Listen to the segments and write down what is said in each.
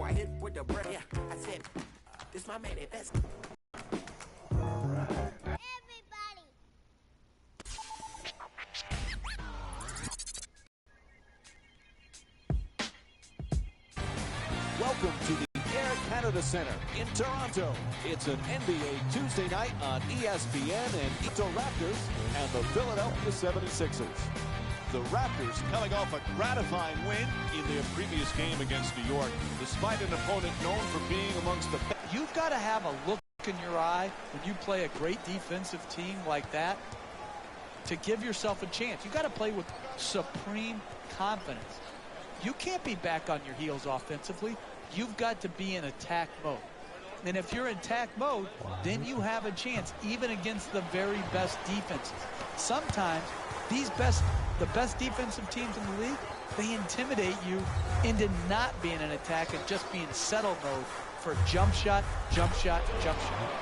I hit with the breath. Yeah, I said, this my man, that's. Welcome to the Air Canada Centre in Toronto. It's an NBA Tuesday night on ESPN and the Raptors and the Philadelphia 76's. The Raptors coming off a gratifying win in their previous game against New York, despite an opponent known for being amongst the best. You've got to have a look in your eye when you play a great defensive team like that to give yourself a chance. You've got to play with supreme confidence. You can't be back on your heels offensively. You've got to be in attack mode. And if you're in attack mode, then you have a chance, even against the very best defenses. Sometimes the best defensive teams in the league, they intimidate you into not being in attack and just being settle mode for jump shot, jump shot, jump shot.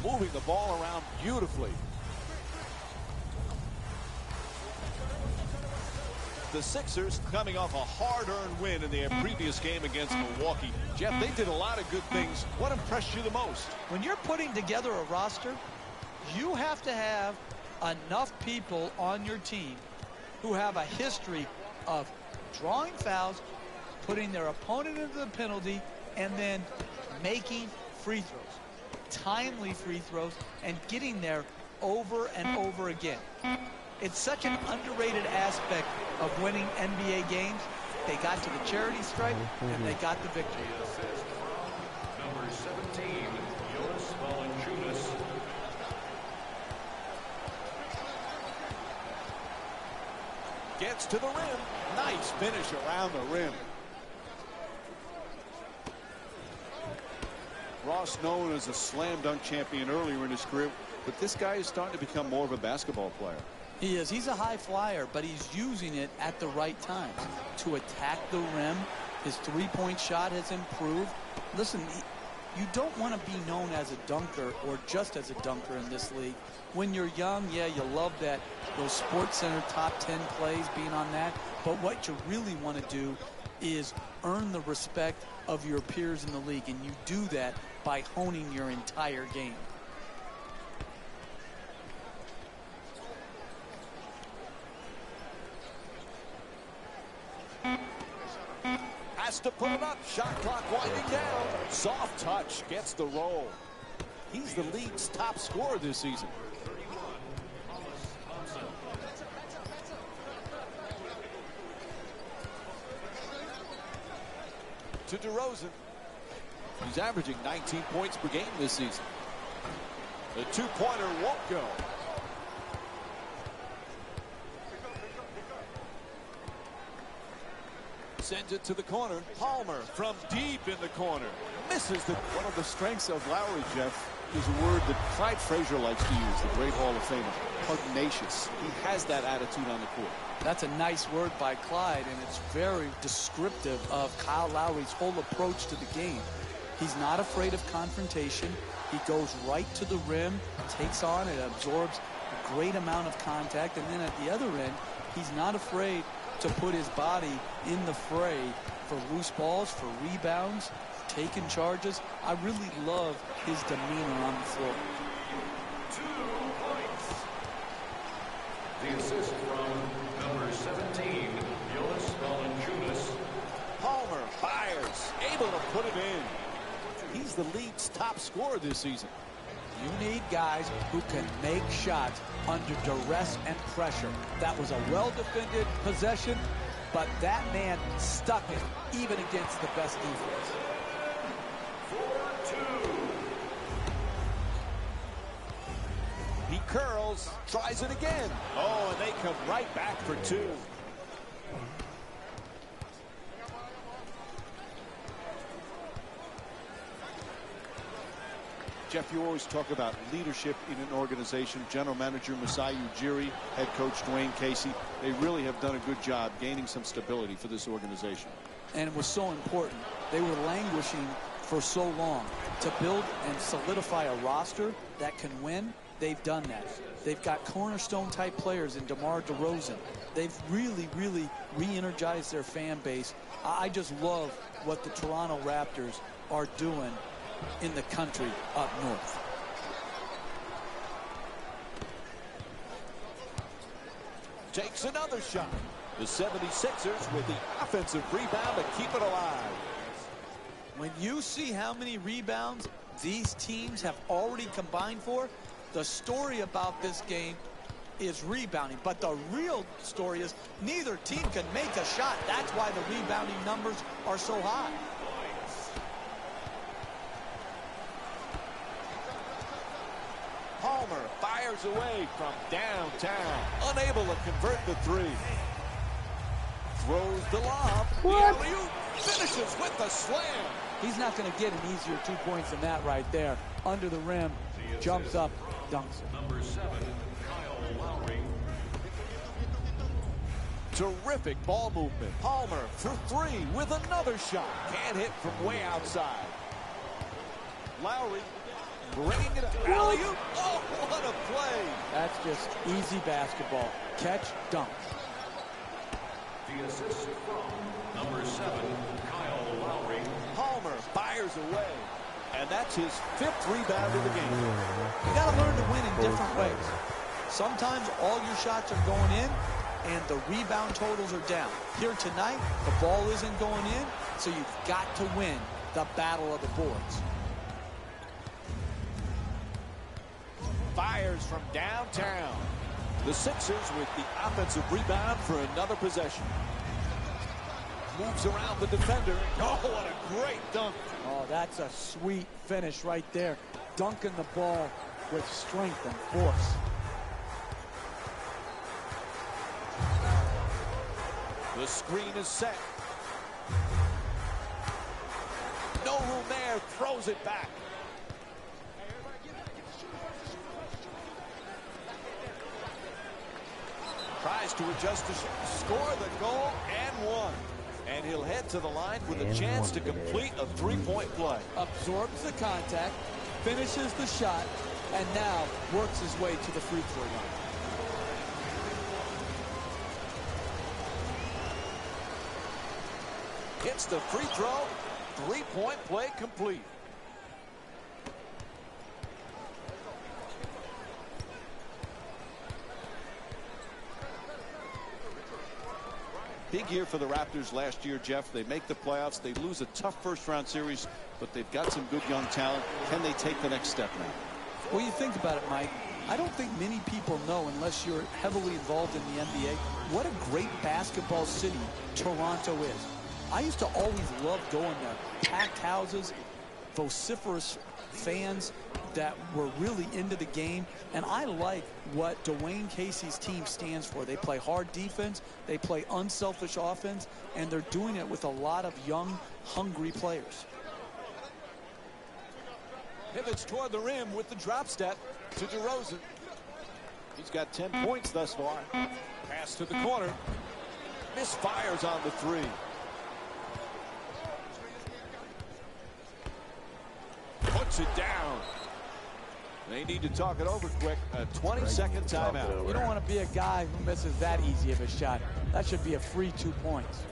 Moving the ball around beautifully. The Sixers coming off a hard-earned win in their previous game against Milwaukee. Jeff, they did a lot of good things. What impressed you the most? When you're putting together a roster, you have to have enough people on your team who have a history of drawing fouls, putting their opponent into the penalty, and then making free throws. Timely free throws, and getting there over and over again. It's such an underrated aspect of winning NBA games. They got to the charity stripe, and they got the victory. Number 17, Jonas Valanciunas. Gets to the rim. Nice finish around the rim. Ross, known as a slam dunk champion earlier in his career, but this guy is starting to become more of a basketball player. He is. He's a high flyer, but he's using it at the right times to attack the rim. His three-point shot has improved. Listen, you don't want to be known as a dunker or just as a dunker in this league. When you're young, yeah, you love that, those Sports Center top 10 plays being on that. But what you really want to do is earn the respect of your peers in the league, and you do that by honing your entire game. Has to put it up. Shot clock winding down. Soft touch gets the roll. He's the league's top scorer this season. To DeRozan. He's averaging 19 points per game this season. The two-pointer won't go. Sends it to the corner. Palmer from deep in the corner. Misses the... One of the strengths of Lowry, Jeff, is a word that Clyde Frazier likes to use, the great Hall of Famer. Pugnacious. He has that attitude on the court. That's a nice word by Clyde, and it's very descriptive of Kyle Lowry's whole approach to the game. He's not afraid of confrontation. He goes right to the rim, takes on and absorbs a great amount of contact, and then at the other end, he's not afraid to put his body in the fray for loose balls, for rebounds, taking charges. I really love his demeanor on the floor. 2 points. The assist from number 17, Jonas Valanciunas. Palmer fires, able to put it in. He's the league's top scorer this season. You need guys who can make shots under duress and pressure. That was a well-defended possession, but that man stuck it even against the best defense. 4-2. He curls, tries it again. Oh, and they come right back for 2. Jeff, you always talk about leadership in an organization. General Manager Masai Ujiri, head coach Dwayne Casey, they really have done a good job gaining some stability for this organization. And it was so important. They were languishing for so long. To build and solidify a roster that can win, they've done that. They've got cornerstone-type players in DeMar DeRozan. They've really, really re-energized their fan base. I just love what the Toronto Raptors are doing in the country up north. Takes another shot. The 76ers with the offensive rebound to keep it alive. When you see how many rebounds these teams have already combined for, the story about this game is rebounding. But the real story is neither team can make a shot. That's why the rebounding numbers are so high. Palmer fires away from downtown. Unable to convert the three. Throws the lob. The alley-oop. Finishes with the slam. He's not going to get an easier 2 points than that right there. Under the rim, jumps up, dunks it. Number 7, Kyle Lowry. Terrific ball movement. Palmer for three with another shot. Can't hit from way outside. Lowry bringing it up. Alley-oop. Oh, what a play. That's just easy basketball. Catch, dunk. The assist from number 7, Kyle Lowry. Palmer fires away. And that's his 5th rebound of the game. You got to learn to win in different ways. Sometimes all your shots are going in and the rebound totals are down. Here tonight, the ball isn't going in, so you've got to win the battle of the boards. Fires from downtown. The Sixers with the offensive rebound for another possession. Moves around the defender. Oh, what a great dunk. Oh, that's a sweet finish right there. Dunking the ball with strength and force. The screen is set. No room there. Throws it back. Tries to adjust to score the goal and one. And he'll head to the line with a chance to complete a three-point play. Absorbs the contact, finishes the shot, and now works his way to the free throw line. Hits the free throw. Three-point play complete. Big year for the Raptors last year, Jeff. They make the playoffs. They lose a tough first-round series, but they've got some good young talent. Can they take the next step now? Well, you think about it, Mike. I don't think many people know, unless you're heavily involved in the NBA, what a great basketball city Toronto is. I used to always love going there. Packed houses, vociferous fans that were really into the game. And I like what Dwayne Casey's team stands for. They play hard defense, they play unselfish offense, and they're doing it with a lot of young, hungry players. Pivots toward the rim with the drop step to DeRozan. He's got 10 points thus far. Pass to the corner. Misfires on the three. Puts it down. They need to talk it over quick. A 20-second timeout. You don't want to be a guy who misses that easy of a shot. That should be a free 2 points.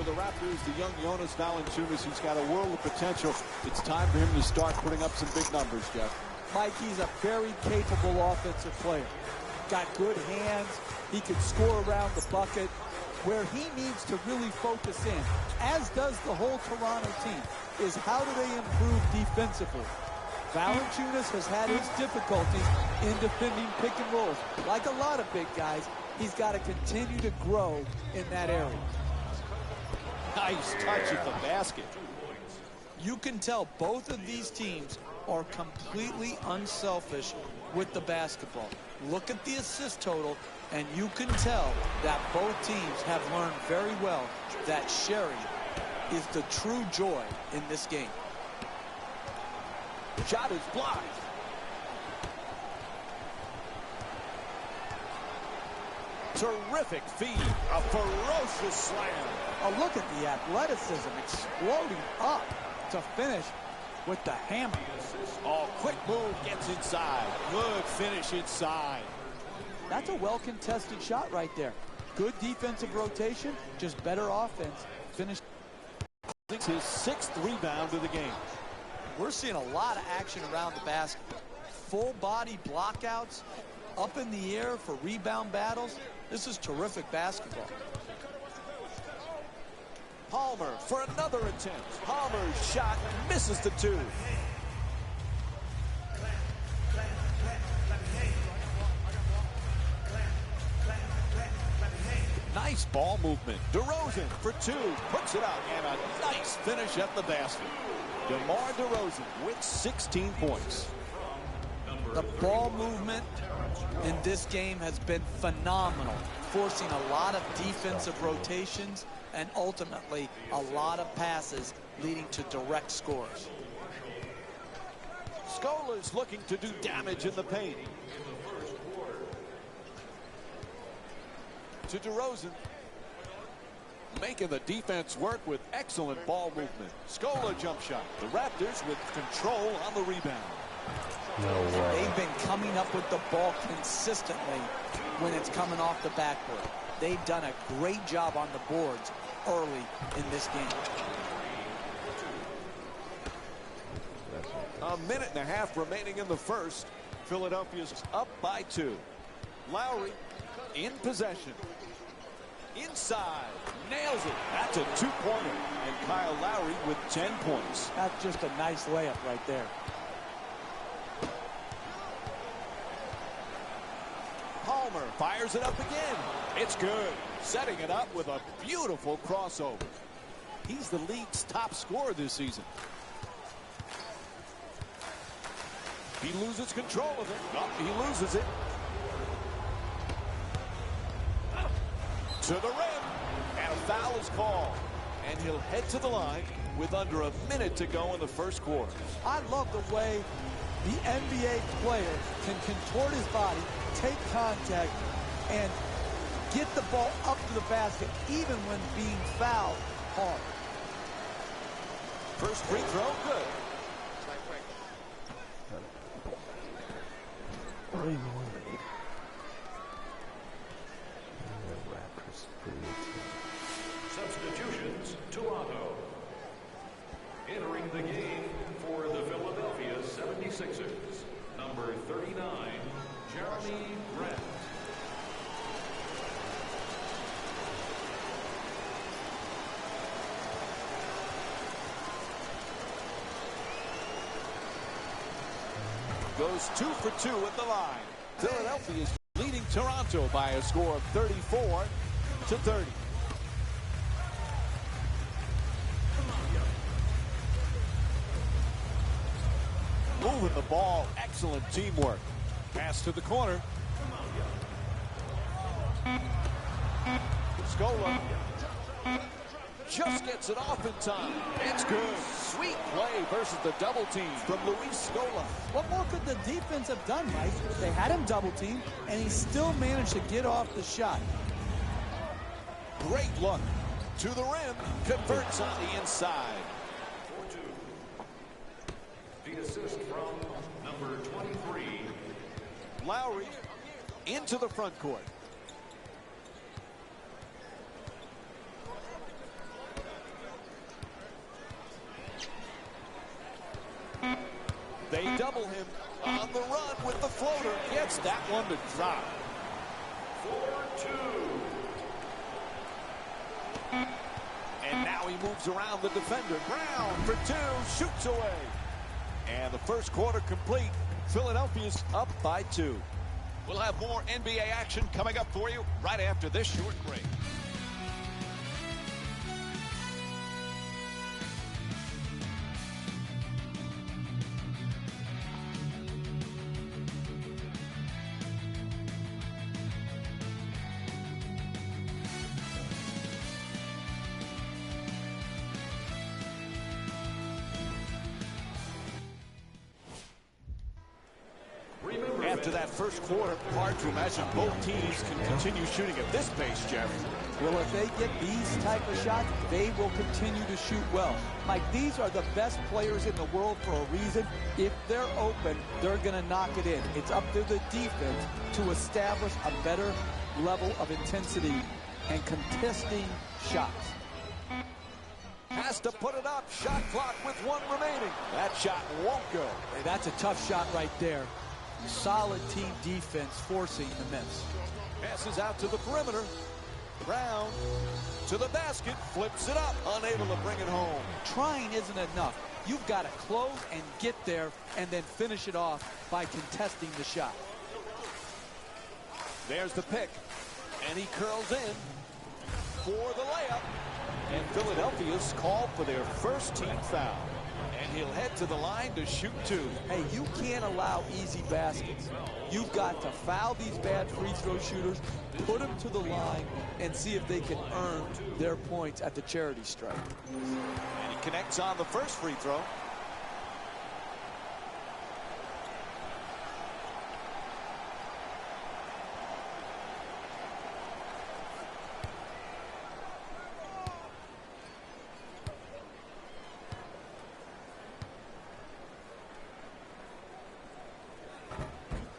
The Raptors, the young Jonas Valanciunas, he's got a world of potential. It's time for him to start putting up some big numbers, Jeff. Mike, he's a very capable offensive player. Got good hands. He can score around the bucket. Where he needs to really focus in, as does the whole Toronto team, is how do they improve defensively. Valanciunas has had his difficulties in defending pick and rolls. Like a lot of big guys, he's got to continue to grow in that area. Nice touch at the basket. You can tell both of these teams are completely unselfish with the basketball. Look at the assist total And you can tell that both teams have learned very well that Sherry is the true joy in this game. Shot is blocked. Terrific feed. A ferocious slam. Oh, look at the athleticism exploding up to finish with the hammer. Oh, quick move gets inside. Good finish inside. That's a well-contested shot right there. Good defensive rotation, just better offense. Finish. His 6th rebound of the game. We're seeing a lot of action around the basket. Full body blockouts, up in the air for rebound battles. This is terrific basketball. Palmer for another attempt. Palmer's shot misses the 2. Nice ball movement. DeRozan for 2. Puts it out. And a nice finish at the basket. DeMar DeRozan with 16 points. The ball movement in this game has been phenomenal, forcing a lot of defensive rotations and ultimately a lot of passes leading to direct scores. Scola's looking to do damage in the paint. To DeRozan. Making the defense work with excellent ball movement. Scola jump shot. The Raptors with control on the rebound. No way. They've been coming up with the ball consistently when it's coming off the backboard. They've done a great job on the boards early in this game. A minute and a half remaining in the first. Philadelphia's up by 2. Lowry in possession. Inside. Nails it. That's a 2-pointer. And Kyle Lowry with 10 points. That's just a nice layup right there. Palmer fires it up again. It's good. Setting it up with a beautiful crossover. He's the league's top scorer this season. He loses control of it. Oh, he loses it. To the rim. And a foul is called. And he'll head to the line with under a minute to go in the first quarter. I love the way the NBA player can contort his body, take contact, and get the ball up to the basket even when being fouled hard. First free throw, good. Substitutions, Toronto. Entering the game for the Philadelphia 76ers, number 39, Jeremy Grant. Goes 2 for 2 at the line. Philadelphia is leading Toronto by a score of 34-30. Moving the ball, excellent teamwork. Pass to the corner. Scola just gets it off in time. It's good. Sweet play versus the double team from Luis Scola. What more could the defense have done, Mike? They had him double teamed, and he still managed to get off the shot. Great look. To the rim. Converts on the inside. The assist from number 23. Lowry into the front court. They double him on the run with the floater. Gets that one to drop. 4-2. And now he moves around the defender. Brown for 2. Shoots away. And the first quarter complete. Philadelphia's up by 2. We'll have more NBA action coming up for you right after this short break. into that first quarter. Hard to imagine both teams can continue shooting at this pace, Jeff. Well, if they get these type of shots, they will continue to shoot well. Mike, these are the best players in the world for a reason. If they're open, they're going to knock it in. It's up to the defense to establish a better level of intensity and contesting shots. Has to put it up. Shot clock with 1 remaining. That shot won't go. Hey, that's a tough shot right there. Solid team defense forcing the miss. Passes out to the perimeter. Brown to the basket. Flips it up. Unable to bring it home. Trying isn't enough. You've got to close and get there and then finish it off by contesting the shot. There's the pick. And he curls in for the layup. And Philadelphia's called for their first team foul. And he'll head to the line to shoot 2. Hey, you can't allow easy baskets. You've got to foul these bad free throw shooters, put them to the line, and see if they can earn their points at the charity stripe. And he connects on the first free throw.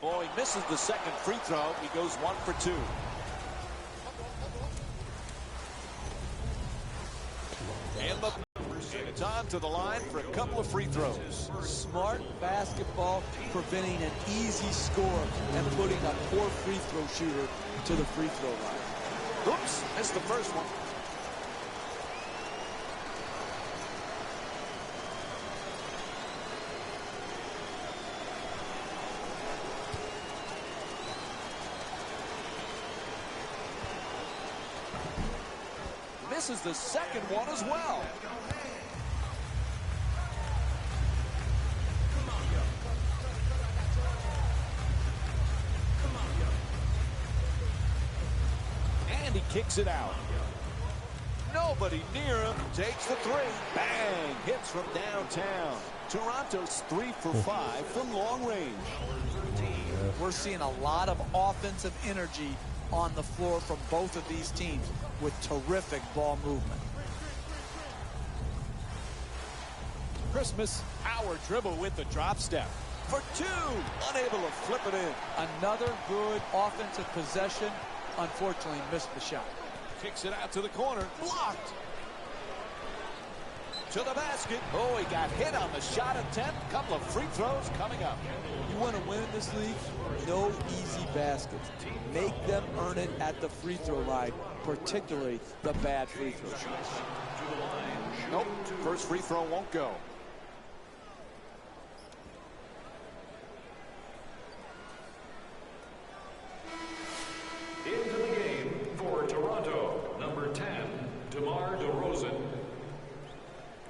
Oh, he misses the second free throw. He goes 1 for 2. And it's on to the line for a couple of free throws. Smart basketball, preventing an easy score and putting a poor free throw shooter to the free throw line. Oops, missed the first one. Misses the second one as well. And he kicks it out. Nobody near him. Takes the 3. Bang! Hits from downtown. Toronto's 3 for 5 from long range. We're seeing a lot of offensive energy on the floor from both of these teams with terrific ball movement. Christmas, power dribble with the drop step. For 2, unable to flip it in. Another good offensive possession. Unfortunately, missed the shot. Kicks it out to the corner. Blocked. To the basket. Oh, he got hit on the shot attempt. Couple of free throws coming up. You want to win in this league? No easy baskets. Make them earn it at the free throw line, particularly the bad free throw shots. Nope, first free throw won't go. Into the game for Toronto, number 10, DeMar DeRozan.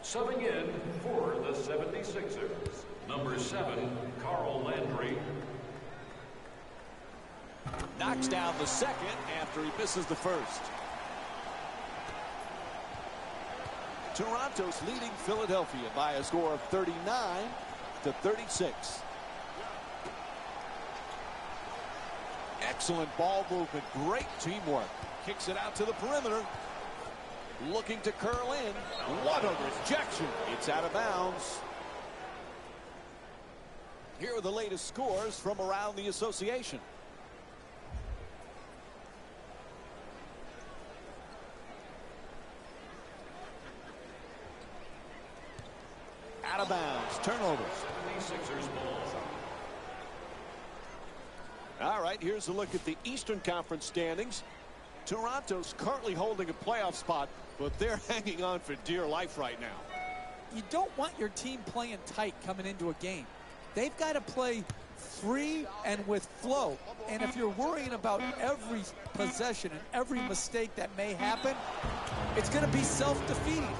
Subbing in for the 76ers, number 7, Carl Landry. Knocks down the second after he misses the first. Toronto's leading Philadelphia by a score of 39-36. Excellent ball movement, great teamwork. Kicks it out to the perimeter. Looking to curl in. What a rejection. It's out of bounds. Here are the latest scores from around the association. Out of bounds. Turnovers. 76ers ball. All right, here's a look at the Eastern Conference standings. Toronto's currently holding a playoff spot, but they're hanging on for dear life right now. You don't want your team playing tight coming into a game. They've got to play free and with flow. And if you're worrying about every possession and every mistake that may happen, it's going to be self-defeating.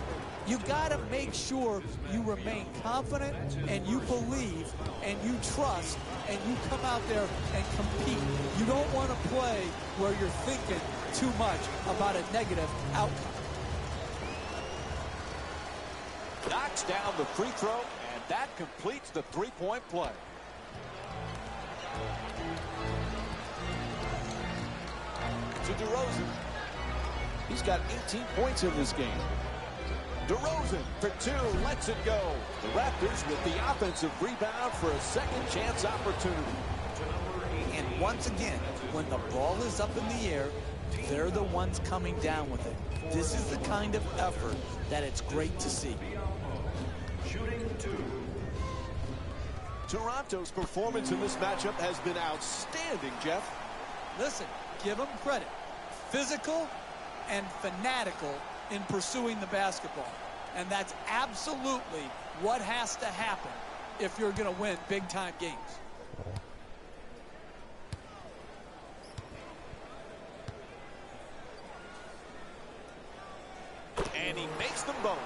You got to make sure you remain confident and you believe and you trust and you come out there and compete. You don't want to play where you're thinking too much about a negative outcome. Knocks down the free throw, and that completes the three-point play. to DeRozan. He's got 18 points in this game. DeRozan for two, lets it go. The Raptors with the offensive rebound for a second chance opportunity. And once again, when the ball is up in the air, they're the ones coming down with it. This is the kind of effort that it's great to see. Shooting two. Toronto's performance in this matchup has been outstanding, Jeff. Listen, give them credit. Physical and fanatical in pursuing the basketball. And that's absolutely what has to happen if you're going to win big-time games. And he makes them both.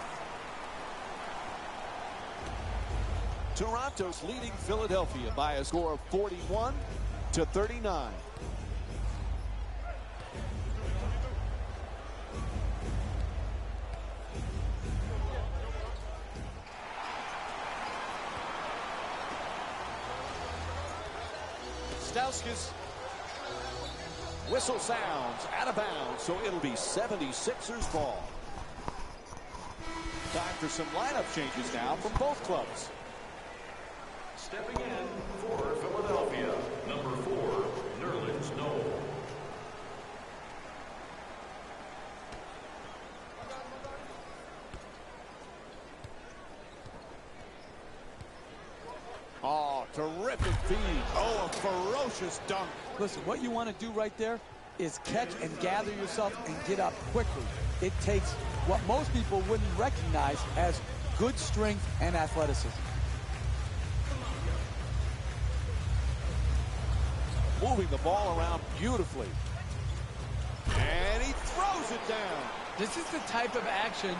Toronto's leading Philadelphia by a score of 41-39. Stauskas. Whistle sounds out of bounds, so it'll be 76ers ball. Time for some lineup changes now from both clubs. Stepping in for Philadelphia, number 4, Nerlens Noel. Oh, terrific feed. Oh, a ferocious dunk. Listen, what you want to do right there is catch and gather yourself and get up quickly. It takes what most people wouldn't recognize as good strength and athleticism. Moving the ball around beautifully. And he throws it down. This is the type of action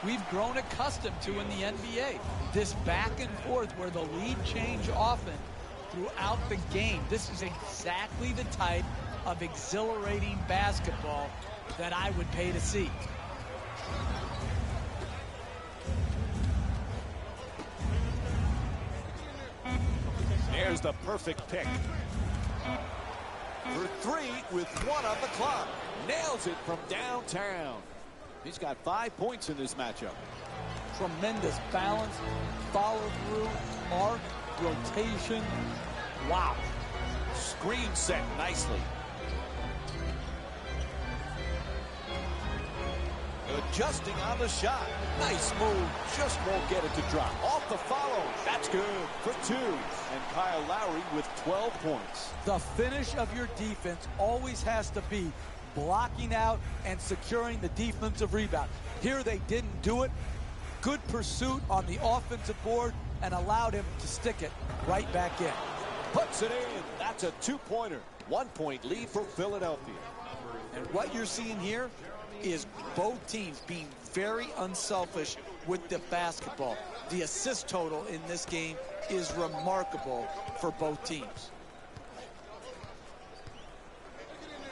we've grown accustomed to in the NBA. This back and forth where the lead change often throughout the game. This is exactly the type of exhilarating basketball that I would pay to see. There's the perfect pick. For three with one on the clock. Nails it from downtown. He's got 5 points in this matchup. Tremendous balance, follow through, arc, rotation. Wow. Screen set nicely. Adjusting on the shot. Nice move. Just won't get it to drop. Off the follow. That's good for two. And Kyle Lowry with 12 points. The finish of your defense always has to be blocking out and securing the defensive rebound. Here they didn't do it. Good pursuit on the offensive board and allowed him to stick it right back in. Puts it in. That's a two-pointer. 1 point lead for Philadelphia. And what you're seeing here is both teams being very unselfish with the basketball. The assist total in this game is remarkable for both teams.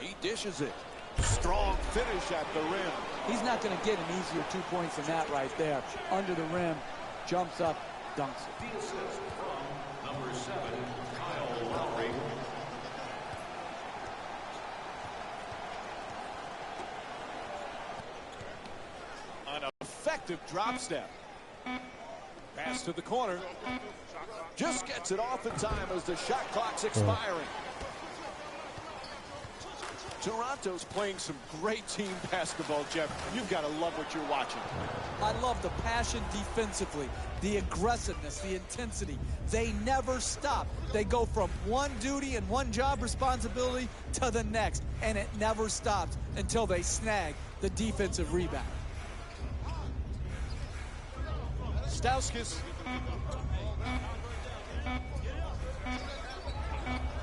He dishes it. Strong finish at the rim. He's not going to get an easier 2 points than that right there. Under the rim, jumps up, dunks it. The assist from number 7, Kyle Lowry. An effective drop step. Pass to the corner. Just gets it off in time as the shot clock's expiring. Toronto's playing some great team basketball, Jeff. You've got to love what you're watching. I love the passion defensively, the aggressiveness, the intensity. They never stop. They go from one duty and one job responsibility to the next, and it never stops until they snag the defensive rebound. Stauskas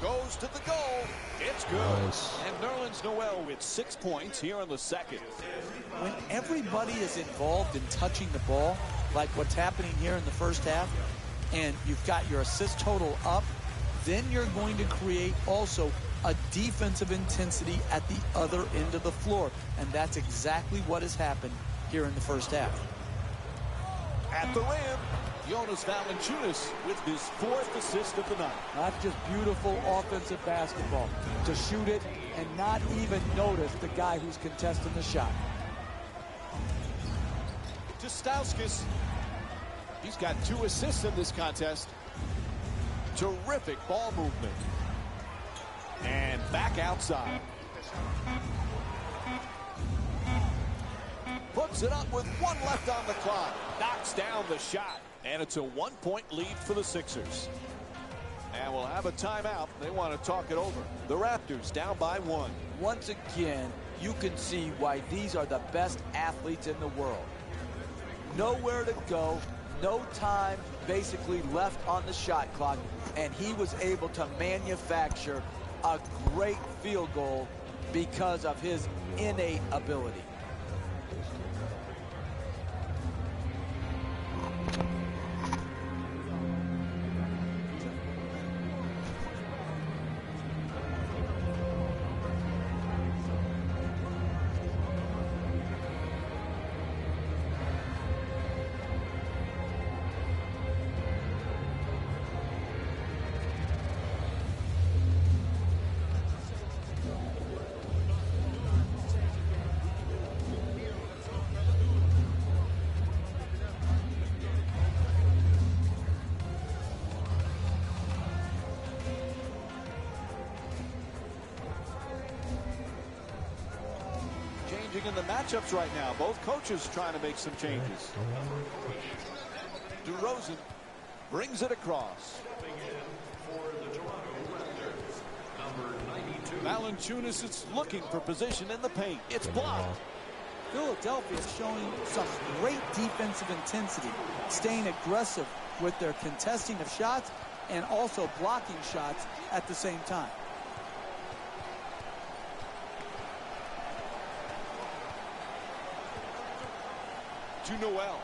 goes to the goal. It's good. Nice. And Nerlens Noel with 6 points here in the second. When everybody is involved in touching the ball, like what's happening here in the first half, and you've got your assist total up, then you're going to create also a defensive intensity at the other end of the floor. And that's exactly what has happened here in the first half. At the rim, Jonas Valanciunas with his 4th assist of the night. That's just beautiful offensive basketball. To shoot it and not even notice the guy who's contesting the shot. To Stauskas. He's got 2 assists in this contest. Terrific ball movement. And back outside. Puts it up with 1 left on the clock. Knocks down the shot. And it's a 1-point lead for the Sixers. And we'll have a timeout. They want to talk it over. The Raptors down by 1. Once again, you can see why these are the best athletes in the world. Nowhere to go, no time basically left on the shot clock, and he was able to manufacture a great field goal because of his innate ability. In the matchups right now, both coaches trying to make some changes. DeRozan brings it across. Valanciunas is looking for position in the paint. It's blocked. Philadelphia is showing some great defensive intensity, staying aggressive with their contesting of shots and also blocking shots at the same time. To Noel.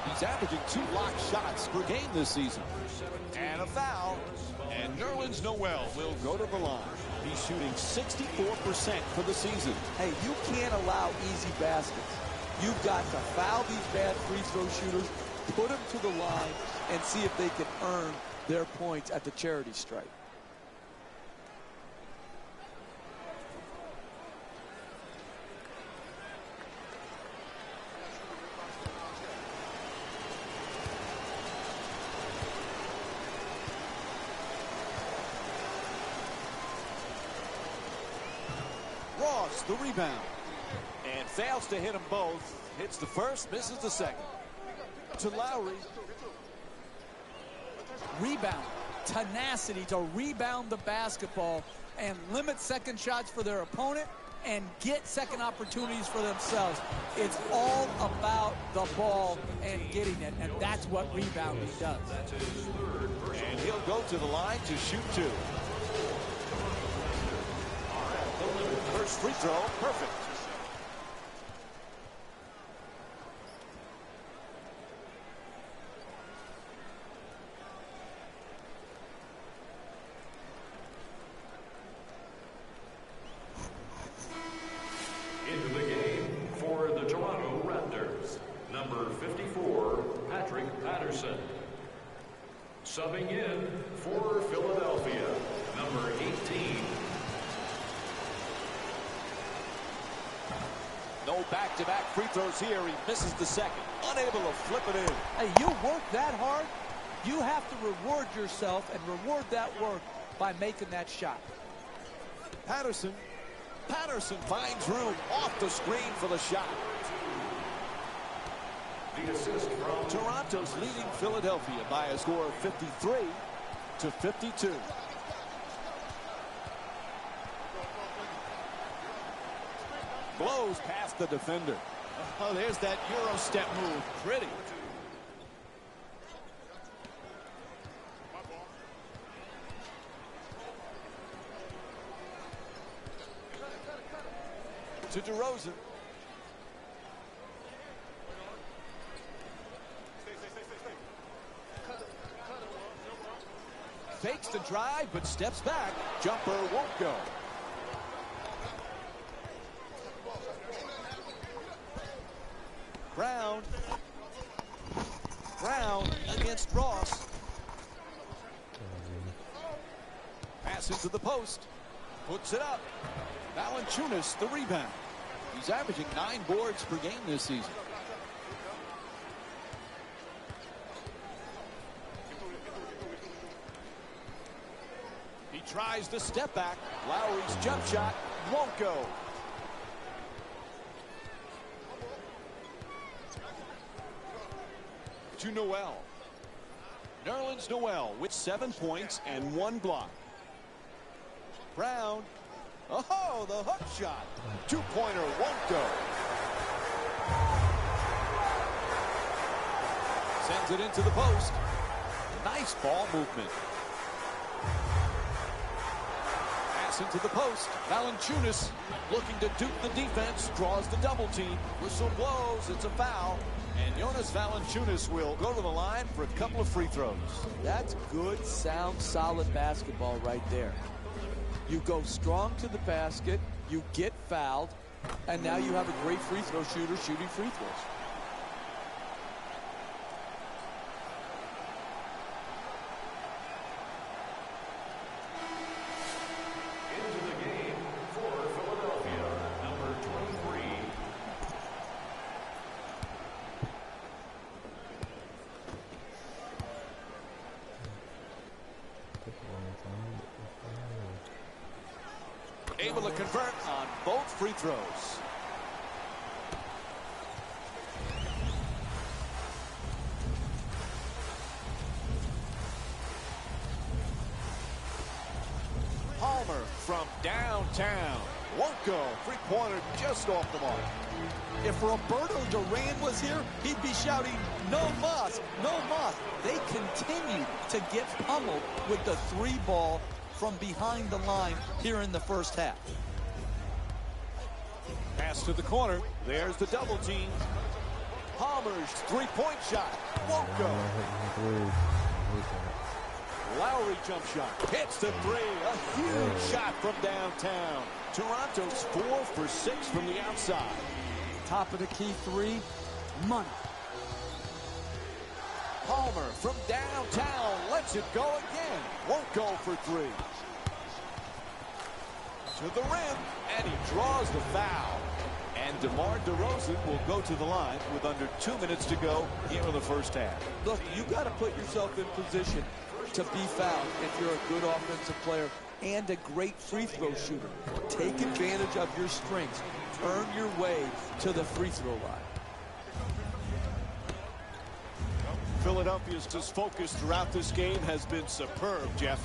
He's averaging 2 blocked shots per game this season. And a foul. And Nerlens Noel will go to the line. He's shooting 64% for the season. Hey, you can't allow easy baskets. You've got to foul these bad free throw shooters, put them to the line, and see if they can earn their points at the charity stripe. Ross, the rebound. And fails to hit them both. Hits the first, misses the second. To Lowry. Rebound. Tenacity to rebound the basketball and limit second shots for their opponent and get second opportunities for themselves. It's all about the ball and getting it, and that's what rebounding does. And he'll go to the line to shoot 2. First free throw, perfect. Into the game for the Toronto Raptors, number 54, Patrick Patterson. Subbing in for Philadelphia, number 18. No back-to-back free throws here. He misses the second. Unable to flip it in. Hey, you work that hard, you have to reward yourself and reward that work by making that shot. Patterson finds room off the screen for the shot. The assist from Toronto's leading Philadelphia by a score of 53-52. Blows past the defender. Oh, there's that Euro step move. Pretty. To DeRozan. Fakes the drive, but steps back. Jumper won't go. Brown against Ross. Pass into the post. Puts it up. Valanciunas, the rebound. He's averaging 9 boards per game this season. He tries the step back. Lowry's jump shot won't go. To Noel. Nerlens Noel with 7 points and 1 block. Brown. Oh, the hook shot. 2-pointer won't go. Sends it into the post. Nice ball movement. Pass into the post. Valanciunas looking to dupe the defense. Draws the double team. Whistle blows. It's a foul. And Jonas Valanciunas will go to the line for a couple of free throws. That's good, sound, solid basketball right there. You go strong to the basket, you get fouled, and now you have a great free throw shooter shooting free throws. Into the game for Philadelphia, number 23. Able to convert on both free throws. Palmer from downtown. Won't go. 3-pointer just off the mark. If Roberto Duran was here, he'd be shouting, no mas, no mas. They continue to get pummeled with the 3-ball from behind the line here in the first half. Pass to the corner. There's the double team. Palmer's 3-point shot. Won't go. Lowry jump shot. Hits the 3. A huge shot from downtown. Toronto's 4 for 6 from the outside. Top of the key 3, money. Palmer from downtown lets it go again. Won't go for 3. To the rim, and he draws the foul. And DeMar DeRozan will go to the line with under 2 minutes to go here in the first half. Look, you got to put yourself in position to be fouled if you're a good offensive player and a great free throw shooter. Take advantage of your strengths. Earn your way to the free throw line. Philadelphia's focus throughout this game has been superb, Jeff.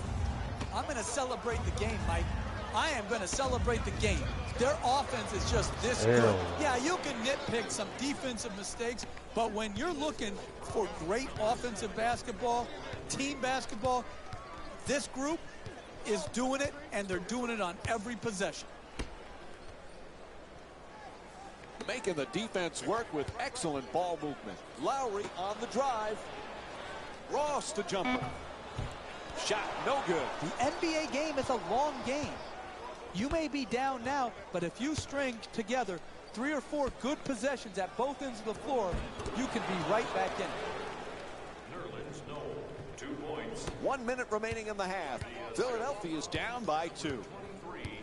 I'm going to celebrate the game, Mike. I am going to celebrate the game. Their offense is just this good. Yeah, you can nitpick some defensive mistakes, but when you're looking for great offensive basketball, team basketball, this group is doing it, and they're doing it on every possession. Making the defense work with excellent ball movement. Lowry on the drive. Ross the jumper. Shot no good. The NBA game is a long game. You may be down now, but if you string together 3 or 4 good possessions at both ends of the floor, you can be right back in it. Nerlens Noel, 2 points. 1 minute remaining in the half. Philadelphia is down by 2. 23.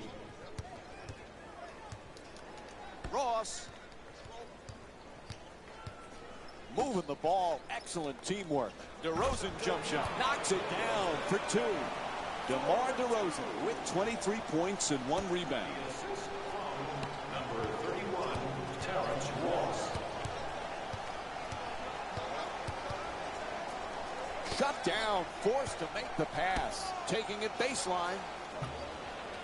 Ross. Moving the ball. Excellent teamwork. DeRozan jump shot. Knocks it down for 2. DeMar DeRozan with 23 points and 1 rebound. Number 31, Terrence Ross. Shut down. Forced to make the pass. Taking it baseline.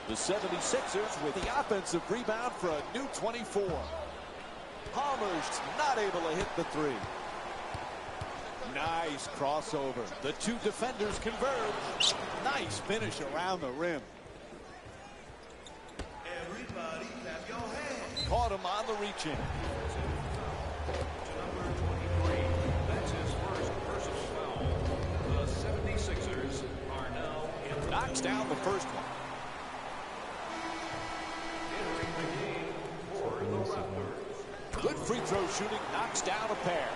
The 76ers with the offensive rebound for a new 24. Palmer's not able to hit the 3. Nice crossover. The 2 defenders converge. Nice finish around the rim. Everybody clap your hands. Caught him on the reach-in. Number 23, that's his first personal foul. The 76ers are now in. Knocks down the first one. Entering the game for the Raptors. Good free throw shooting. Knocks down a pair.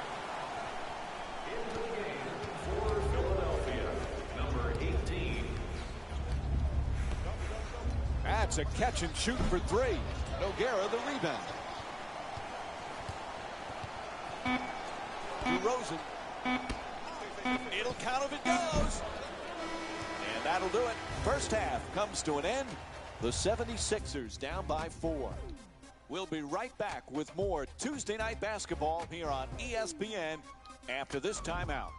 Into the game for Philadelphia, number 18. That's It's a catch and shoot for three. Nogueira the rebound. DeRozan. It'll count if it goes. And that'll do it. First half comes to an end. The 76ers down by 4. We'll be right back with more Tuesday night basketball here on ESPN after this timeout.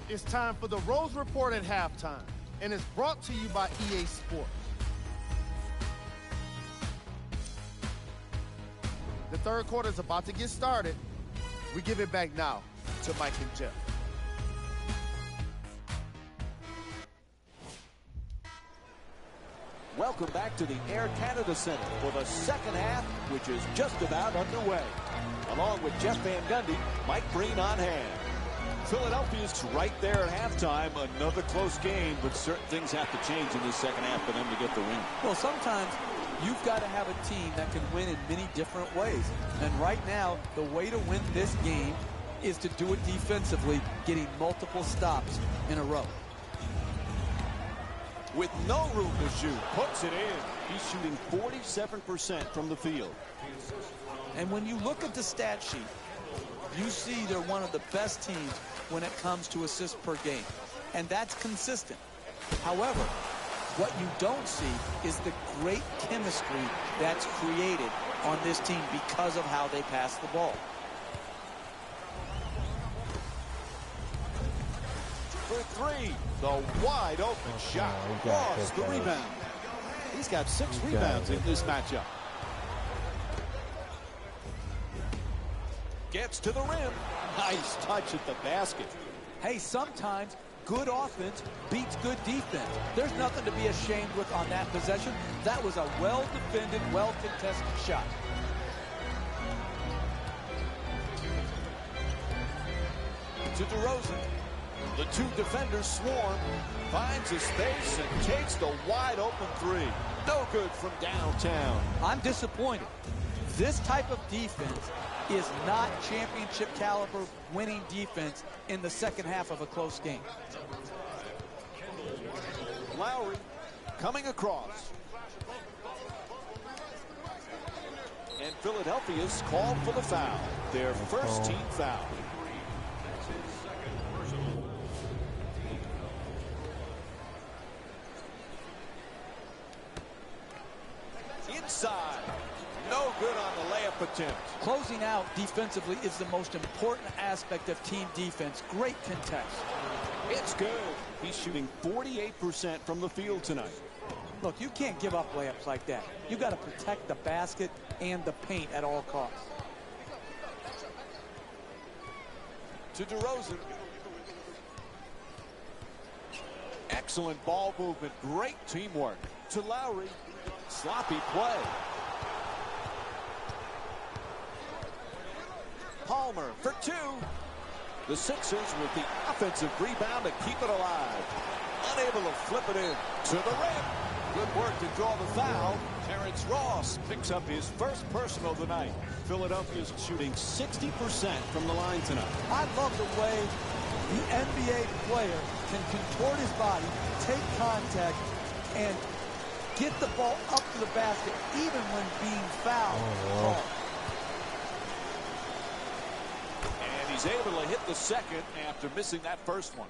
It's time for the Rose Report at halftime, and it's brought to you by EA Sports. The third quarter is about to get started. We give it back now to Mike and Jeff. Welcome back to the Air Canada Center for the second half, which is just about underway. Along with Jeff Van Gundy, Mike Breen on hand. Philadelphia's right there at halftime. Another close game, but certain things have to change in this second half for them to get the win. Well, sometimes you've got to have a team that can win in many different ways. And right now, the way to win this game is to do it defensively, getting multiple stops in a row. With no room to shoot, puts it in. He's shooting 47% from the field. And when you look at the stat sheet, you see they're one of the best teams when it comes to assists per game. And that's consistent. However, what you don't see is the great chemistry that's created on this team because of how they pass the ball. For three, the wide open shot. Lost the rebound. He's got 6 rebounds in this matchup. Gets to the rim. Nice touch at the basket. Hey, sometimes good offense beats good defense. There's nothing to be ashamed with on that possession. That was a well-defended, well-contested shot. To DeRozan. The two defenders swarm. Finds a space and takes the wide open three. No good from downtown. I'm disappointed. This type of defense is not championship caliber winning defense in the second half of a close game. Lowry coming across. And Philadelphia's called for the foul. Their first team foul. Inside. No good on the layup attempt. Closing out defensively is the most important aspect of team defense. Great contest. It's good. He's shooting 48% from the field tonight. Look, you can't give up layups like that. You got to protect the basket and the paint at all costs. To DeRozan. Excellent ball movement. Great teamwork. To Lowry. Sloppy play. Palmer for 2. The Sixers with the offensive rebound to keep it alive. Unable to flip it in. To the rim. Good work to draw the foul. Terrence Ross picks up his first personal tonight. Philadelphia's shooting 60% from the line tonight. I love the way the NBA player can contort his body, take contact, and get the ball up to the basket even when being fouled. And he's able to hit the second after missing that first one.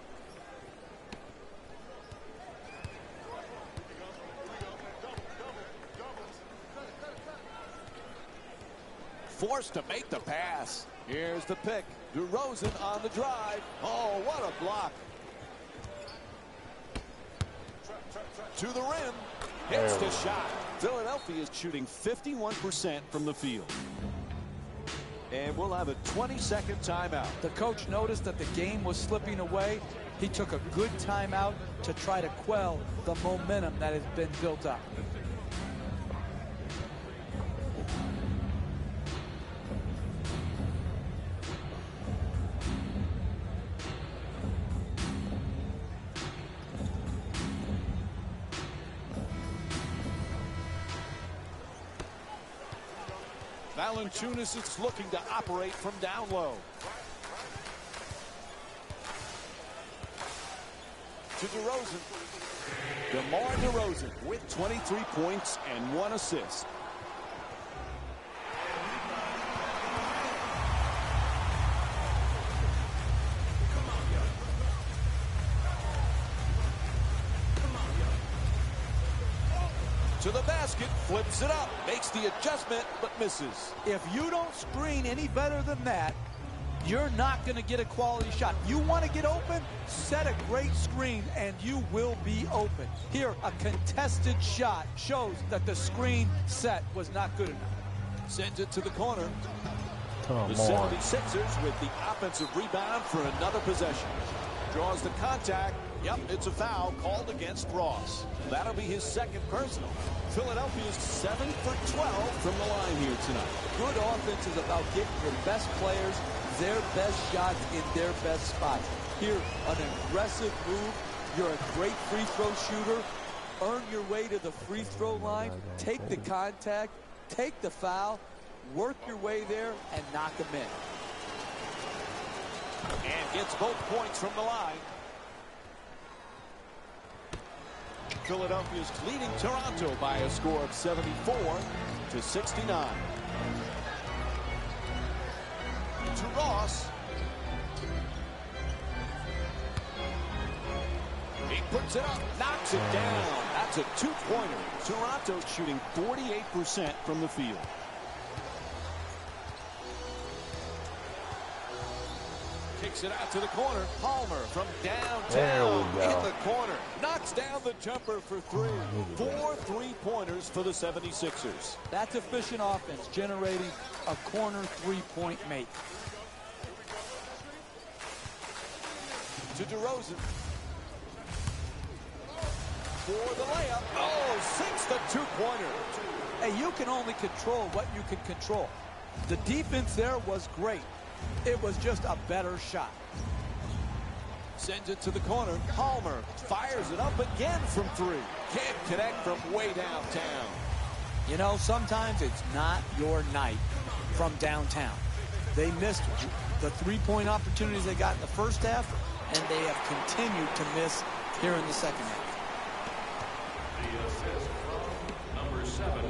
Forced to make the pass. Here's the pick. DeRozan on the drive. Oh, what a block. To the rim. Hits the shot. Philadelphia is shooting 51% from the field. And we'll have a 20-second timeout. The coach noticed that the game was slipping away. He took a good timeout to try to quell the momentum that has been built up. Valanciunas is looking to operate from down low. To DeRozan. DeMar DeRozan with 23 points and 1 assist. To the basket, flips it up, makes the adjustment, but misses. If you don't screen any better than that, you're not going to get a quality shot. You want to get open, set a great screen, and you will be open. Here, a contested shot shows that the screen set was not good enough. Sends it to the corner. Come The on. 76ers with the offensive rebound for another possession. Draws the contact. Yep, it's a foul called against Ross. That'll be his second personal. Philadelphia's 7 for 12 from the line here tonight. Good offense is about getting your best players their best shots in their best spots. Here, an aggressive move. You're a great free throw shooter. Earn your way to the free throw line. Take the contact. Take the foul. Work your way there and knock them in. And gets both points from the line. Philadelphia's leading Toronto by a score of 74-69. To Ross. He puts it up, knocks it down. That's a two-pointer. Toronto shooting 48% from the field. Kicks it out to the corner. Palmer from downtown in the corner. Knocks down the jumper for three. 4 3-pointers for the 76ers. That's efficient offense, generating a corner three-point make. To DeRozan. For the layup. Oh, sinks the two-pointer. Hey, you can only control what you can control. The defense there was great. It was just a better shot. Sends it to the corner. Palmer fires it up again from three. Can't connect from way downtown. You know, sometimes it's not your night from downtown. They missed the three-point opportunities they got in the first half, and they have continued to miss here in the second half.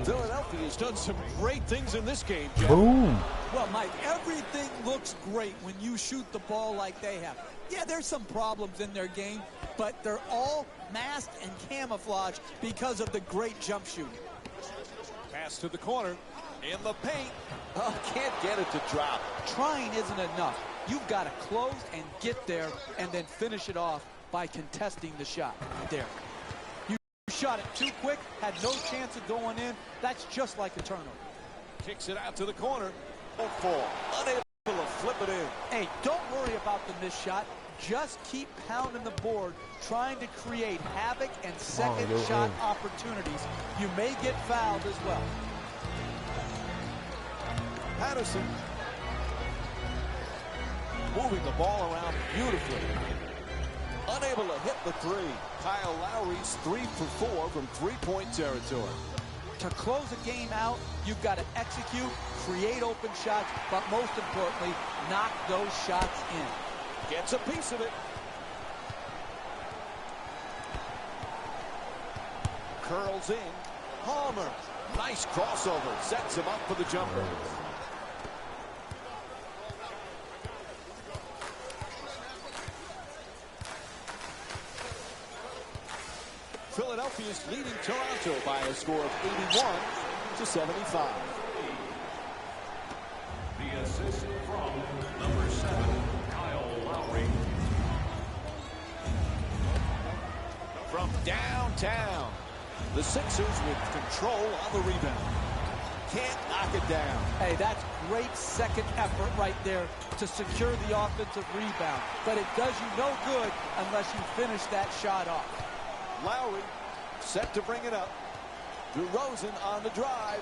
Philadelphia's done some great things in this game, Jeff. Boom. Well, Mike, everything looks great when you shoot the ball like they have. Yeah, there's some problems in their game, but they're all masked and camouflaged because of the great jump shooting. Pass to the corner. In the paint. Oh, can't get it to drop. Trying isn't enough. You've got to close and get there and then finish it off by contesting the shot. There. Shot it too quick, had no chance of going in. That's just like a turnover. Kicks it out to the corner. Unable to flip it in. Hey, don't worry about the missed shot. Just keep pounding the board, trying to create havoc and second shot opportunities. You may get fouled as well. Patterson moving the ball around beautifully. Unable to hit the three. Kyle Lowry's 3 for 4 from three-point territory. To close a game out, you've got to execute, create open shots, but most importantly, knock those shots in. Gets a piece of it. Curls in. Palmer. Nice crossover. Sets him up for the jumper. Philadelphia's leading Toronto by a score of 81-75. The assist from number 7, Kyle Lowry. From downtown, the Sixers with control on the rebound. Can't knock it down. Hey, that's great second effort right there to secure the offensive rebound. But it does you no good unless you finish that shot off. Lowry set to bring it up. DeRozan on the drive.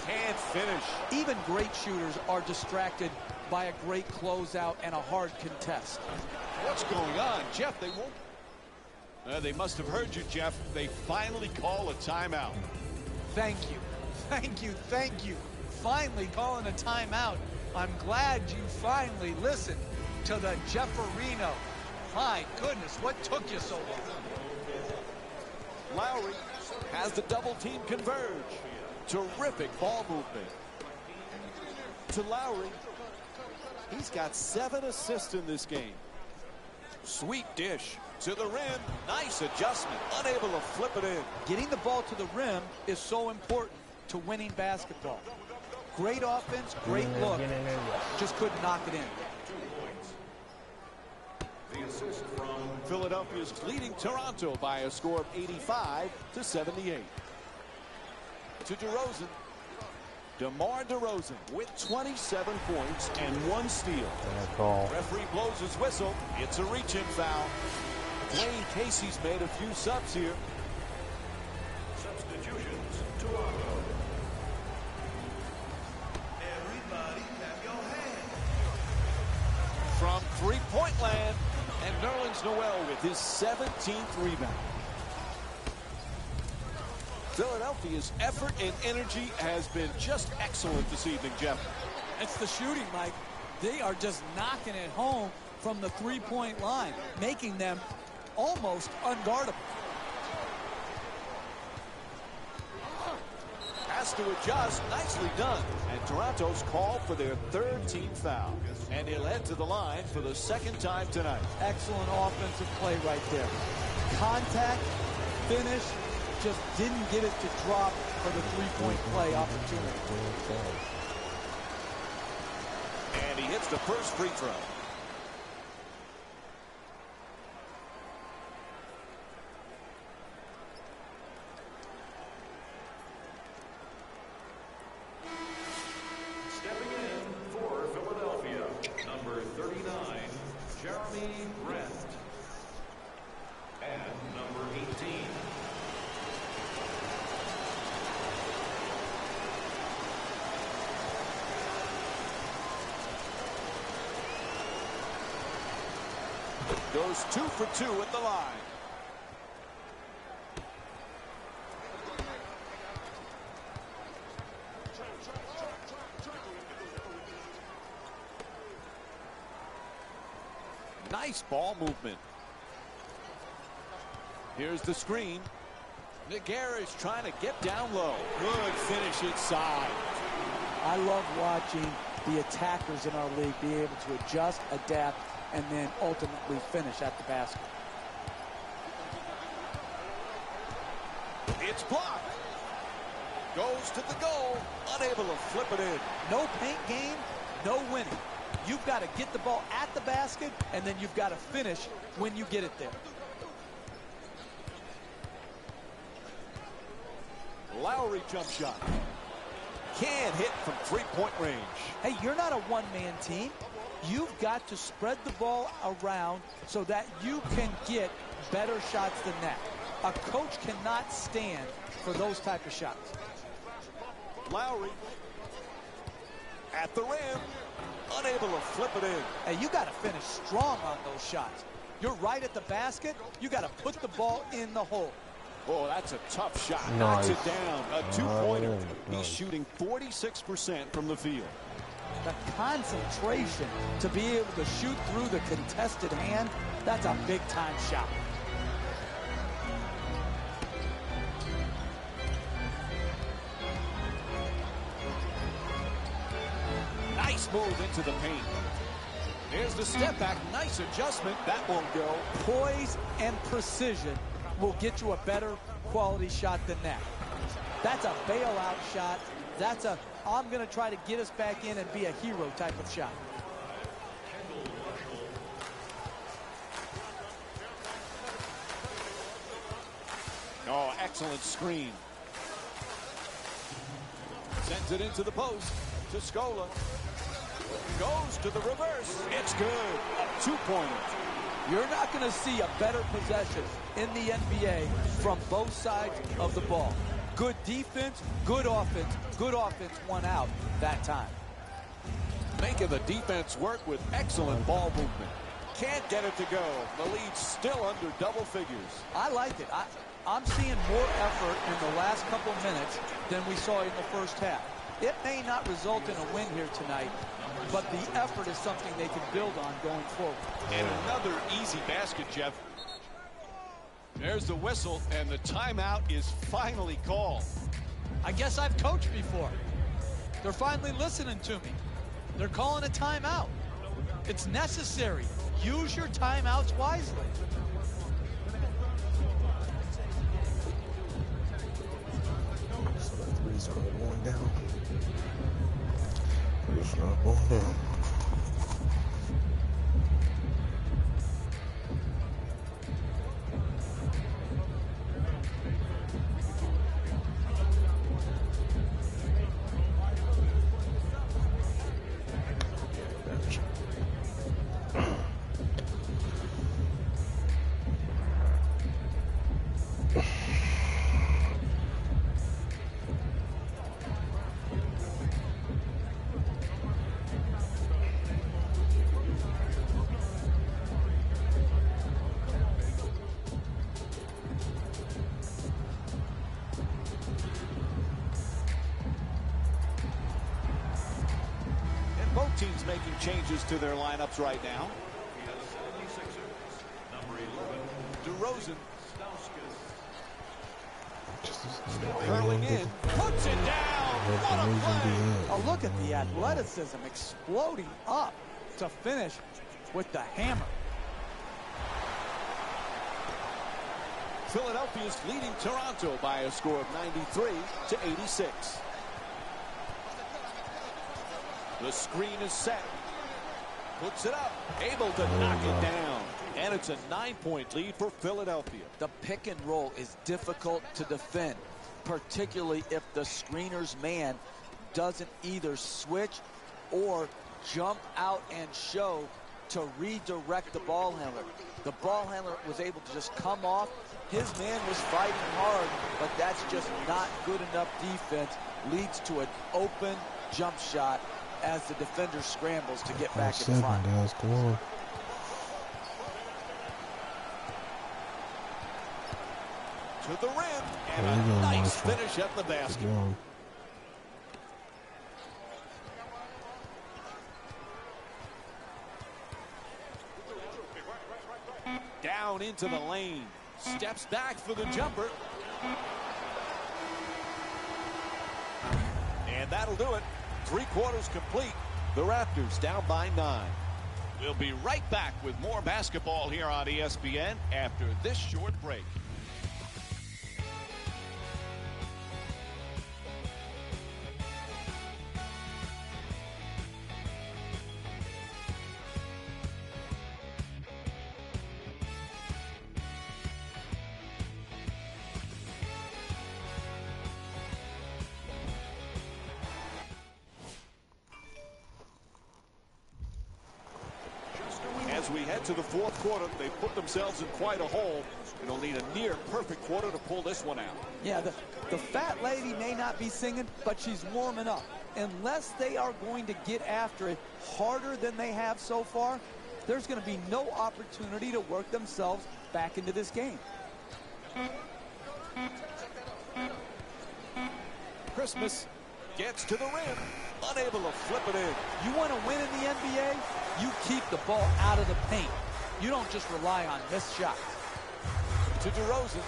Can't finish. Even great shooters are distracted by a great closeout and a hard contest. What's going on? Jeff, they won't. They must have heard you, Jeff. They finally call a timeout. Thank you. Thank you. Thank you. Finally calling a timeout. I'm glad you finally listened to the Jefferino. My goodness, what took you so long? Lowry has the double team converge. Terrific ball movement. To Lowry. He's got 7 assists in this game. Sweet dish to the rim. Nice adjustment. Unable to flip it in. Getting the ball to the rim is so important to winning basketball. Great offense, great look. Just couldn't knock it in. 2 points. The assist from Philadelphia's leading Toronto by a score of 85-78. To DeRozan. DeMar DeRozan with 27 points and 1 steal. Referee blows his whistle. It's a reach-in foul. Dwayne Casey's made a few subs here. substitutions. Toronto. Everybody clap your hands. From three-point land, and Nerlens Noel with his 17th rebound. Philadelphia's effort and energy has been just excellent this evening, Jeff. It's the shooting, Mike. They are just knocking it home from the three-point line, making them almost unguardable. Has to adjust. Nicely done. And Toronto's called for their 3rd team foul. And he'll head to the line for the 2nd time tonight. Excellent offensive play right there. Contact, finish, just didn't get it to drop for the three-point play opportunity. And he hits the first free throw. Stepping in for Philadelphia, number 39, Jeremy Grant. And number 18. Goes 2 for 2 at the line. Nice ball movement. Here's the screen. Nogueira is trying to get down low. Good finish inside. I love watching the attackers in our league be able to adjust, adapt, and then ultimately finish at the basket. It's blocked. Goes to the goal. Unable to flip it in. No paint game, no winning. You've got to get the ball at the basket, and then you've got to finish when you get it there. Lowry jump shot. Can't hit from three-point range. Hey, you're not a one-man team. You've got to spread the ball around so that you can get better shots than that. A coach cannot stand for those type of shots. Lowry at the rim, unable to flip it in. Hey, you got to finish strong on those shots. You're right at the basket. You got to put the ball in the hole. Oh, that's a tough shot. Nice. Knocks it down. A two-pointer. Nice. He's shooting 46% from the field. The concentration to be able to shoot through the contested hand, that's a big-time shot. Nice move into the paint. There's the step back. Nice adjustment. That won't go. Poise and precision will get you a better quality shot than that. That's a bailout shot. That's a, I'm going to try to get us back in and be a hero type of shot. Oh, excellent screen. Sends it into the post to Scola. Goes to the reverse. It's good. A two-pointer. You're not going to see a better possession in the NBA from both sides of the ball. Good defense, good offense won out that time. Making the defense work with excellent ball movement. Can't get it to go. The lead's still under double figures. I like it. I'm seeing more effort in the last couple of minutes than we saw in the first half. It may not result in a win here tonight, but the effort is something they can build on going forward. And another easy basket, Jeff. There's the whistle, and the timeout is finally called. I guess I've coached before. They're finally listening to me. They're calling a timeout. It's necessary. Use your timeouts wisely. So the threes are going down. It's not going down. Both teams making changes to their lineups right now. DeRozan curling in, puts it down. What a play! Oh, look at the athleticism exploding up to finish with the hammer. Philadelphia's leading Toronto by a score of 93-86. The screen is set. Puts it up. Able to knock it down. And it's a 9-point lead for Philadelphia. The pick and roll is difficult to defend, particularly if the screener's man doesn't either switch or jump out and show to redirect the ball handler. The ball handler was able to just come off. His man was fighting hard, but that's just not good enough defense. Leads to an open jump shot as the defender scrambles to get back in front. Guys, come on. To the rim, and a nice finish at the basket. Down into the lane. Steps back for the jumper. And that'll do it. 3 quarters complete. The Raptors down by 9. We'll be right back with more basketball here on ESPN after this short break. As we head to the 4th quarter, they put themselves in quite a hole. They'll need a near perfect quarter to pull this one out. Yeah, the fat lady may not be singing, but she's warming up. Unless they are going to get after it harder than they have so far, there's going to be no opportunity to work themselves back into this game. Christmas gets to the rim, unable to flip it in. You want to win in the NBA? You keep the ball out of the paint. You don't just rely on missed shots. To DeRozan.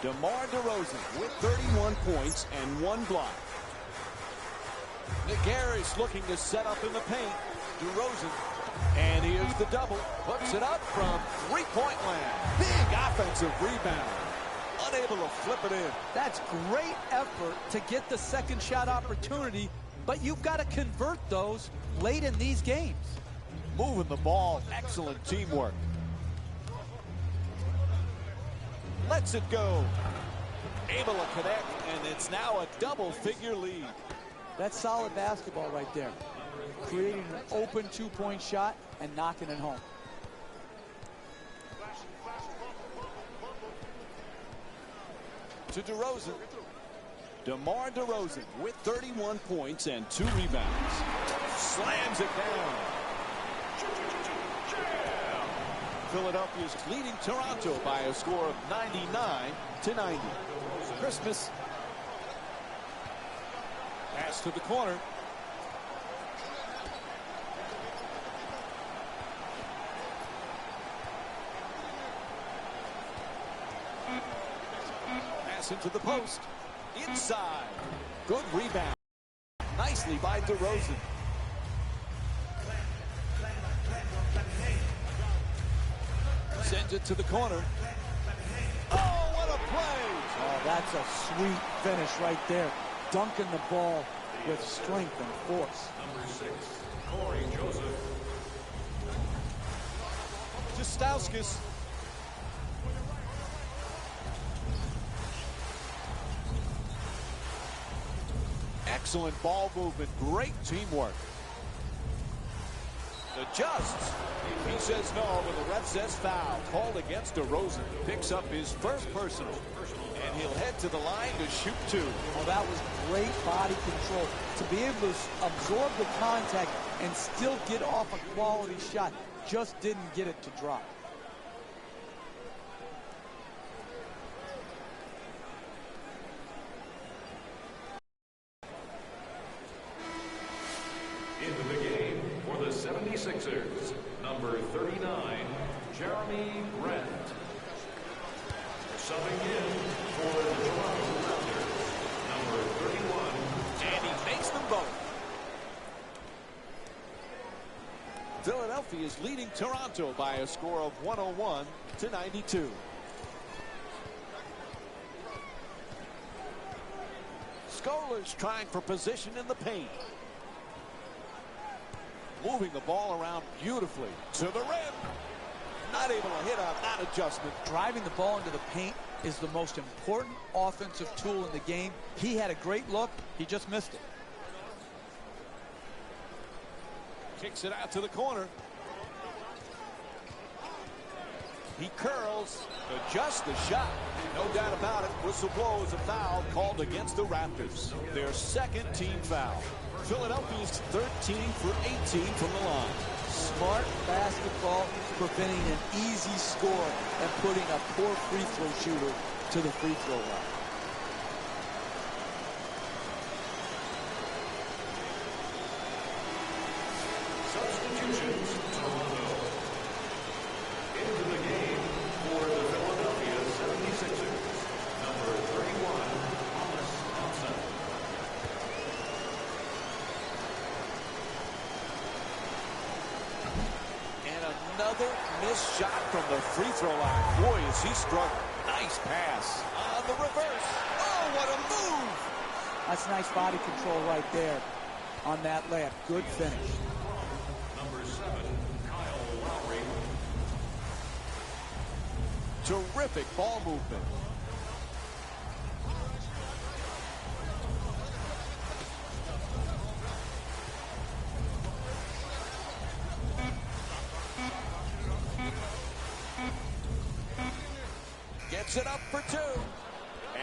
DeMar DeRozan with 31 points and 1 block. Niguez looking to set up in the paint. DeRozan. And here's the double. Puts it up from 3-point land. Big offensive rebound. Unable to flip it in. That's great effort to get the second shot opportunity, but you've got to convert those late in these games. Moving the ball. Excellent teamwork. Lets it go. Able to connect, and it's now a double-figure lead. That's solid basketball right there. Creating an open 2-point shot and knocking it home. To DeRozan. DeMar DeRozan with 31 points and 2 rebounds. Slams it down. Philadelphia's leading Toronto by a score of 99-90. Christmas. Pass to the corner. pass into the post. Inside. Good rebound. Nicely by DeRozan. Sends it to the corner. Oh, what a play! Oh, that's a sweet finish right there. Dunking the ball with strength and force. Number 6, Corey Joseph. Stauskas. Excellent ball movement. Great teamwork. Adjusts. He says no, but the ref says foul. Called against DeRozan. Picks up his first personal. And he'll head to the line to shoot 2. Well, that was great body control. To be able to absorb the contact and still get off a quality shot. Just didn't get it to drop. Into the game for the 76ers, number 39, Jeremy Grant. Subbing in for the Toronto Raptors, number 31. And he makes them both. Philadelphia is leading Toronto by a score of 101-92. Scolar's trying for position in the paint. Moving the ball around beautifully to the rim. Not able to hit on that adjustment. Driving the ball into the paint is the most important offensive tool in the game. He had a great look. He just missed it. Kicks it out to the corner. He curls, adjusts the shot. No doubt about it. Whistle blows a foul called against the Raptors. Their second team foul. Philadelphia's 13 for 18 from the line. Smart basketball, preventing an easy score and putting a poor free throw shooter to the free throw line. Substitutions, Toronto. Into the game for the Philadelphia 76ers, number 31, Thomas Thompson. And another missed shot from the free throw line. Boy, is he struggling. Nice pass on the reverse. Oh, what a move! That's nice body control right there on that layup. Good finish. Number 7, Kyle Lowry. Terrific ball movement. Gets it up for 2.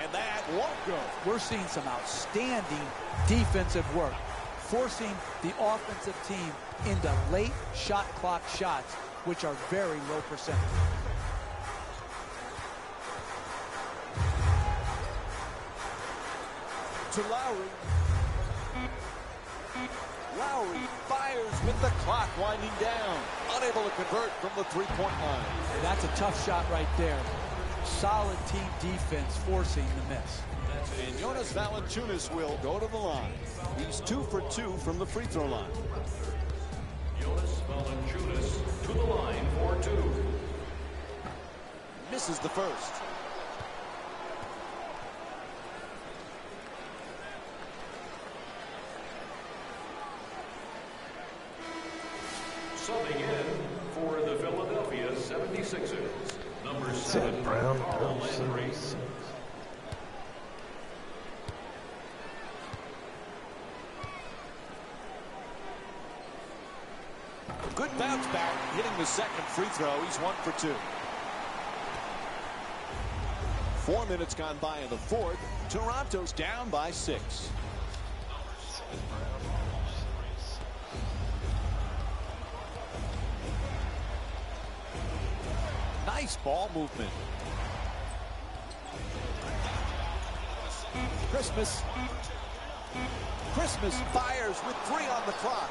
And that won't go. We're seeing some outstanding defensive work, forcing the offensive team into late shot clock shots, which are very low percentage. To Lowry. Lowry fires with the clock winding down. Unable to convert from the three-point line. That's a tough shot right there. Solid team defense forcing the miss. And Jonas Valanciunas will go to the line. He's 2 for 2 from the free throw line. Jonas Valanciunas to the line for 2. Misses the first. Subbing in for the Philadelphia 76ers, number 7, Brown Carl Landry. Good bounce back, hitting the second free throw. He's 1 for 2. 4 minutes gone by in the fourth. Toronto's down by 6. Nice ball movement. Christmas fires with 3 on the clock.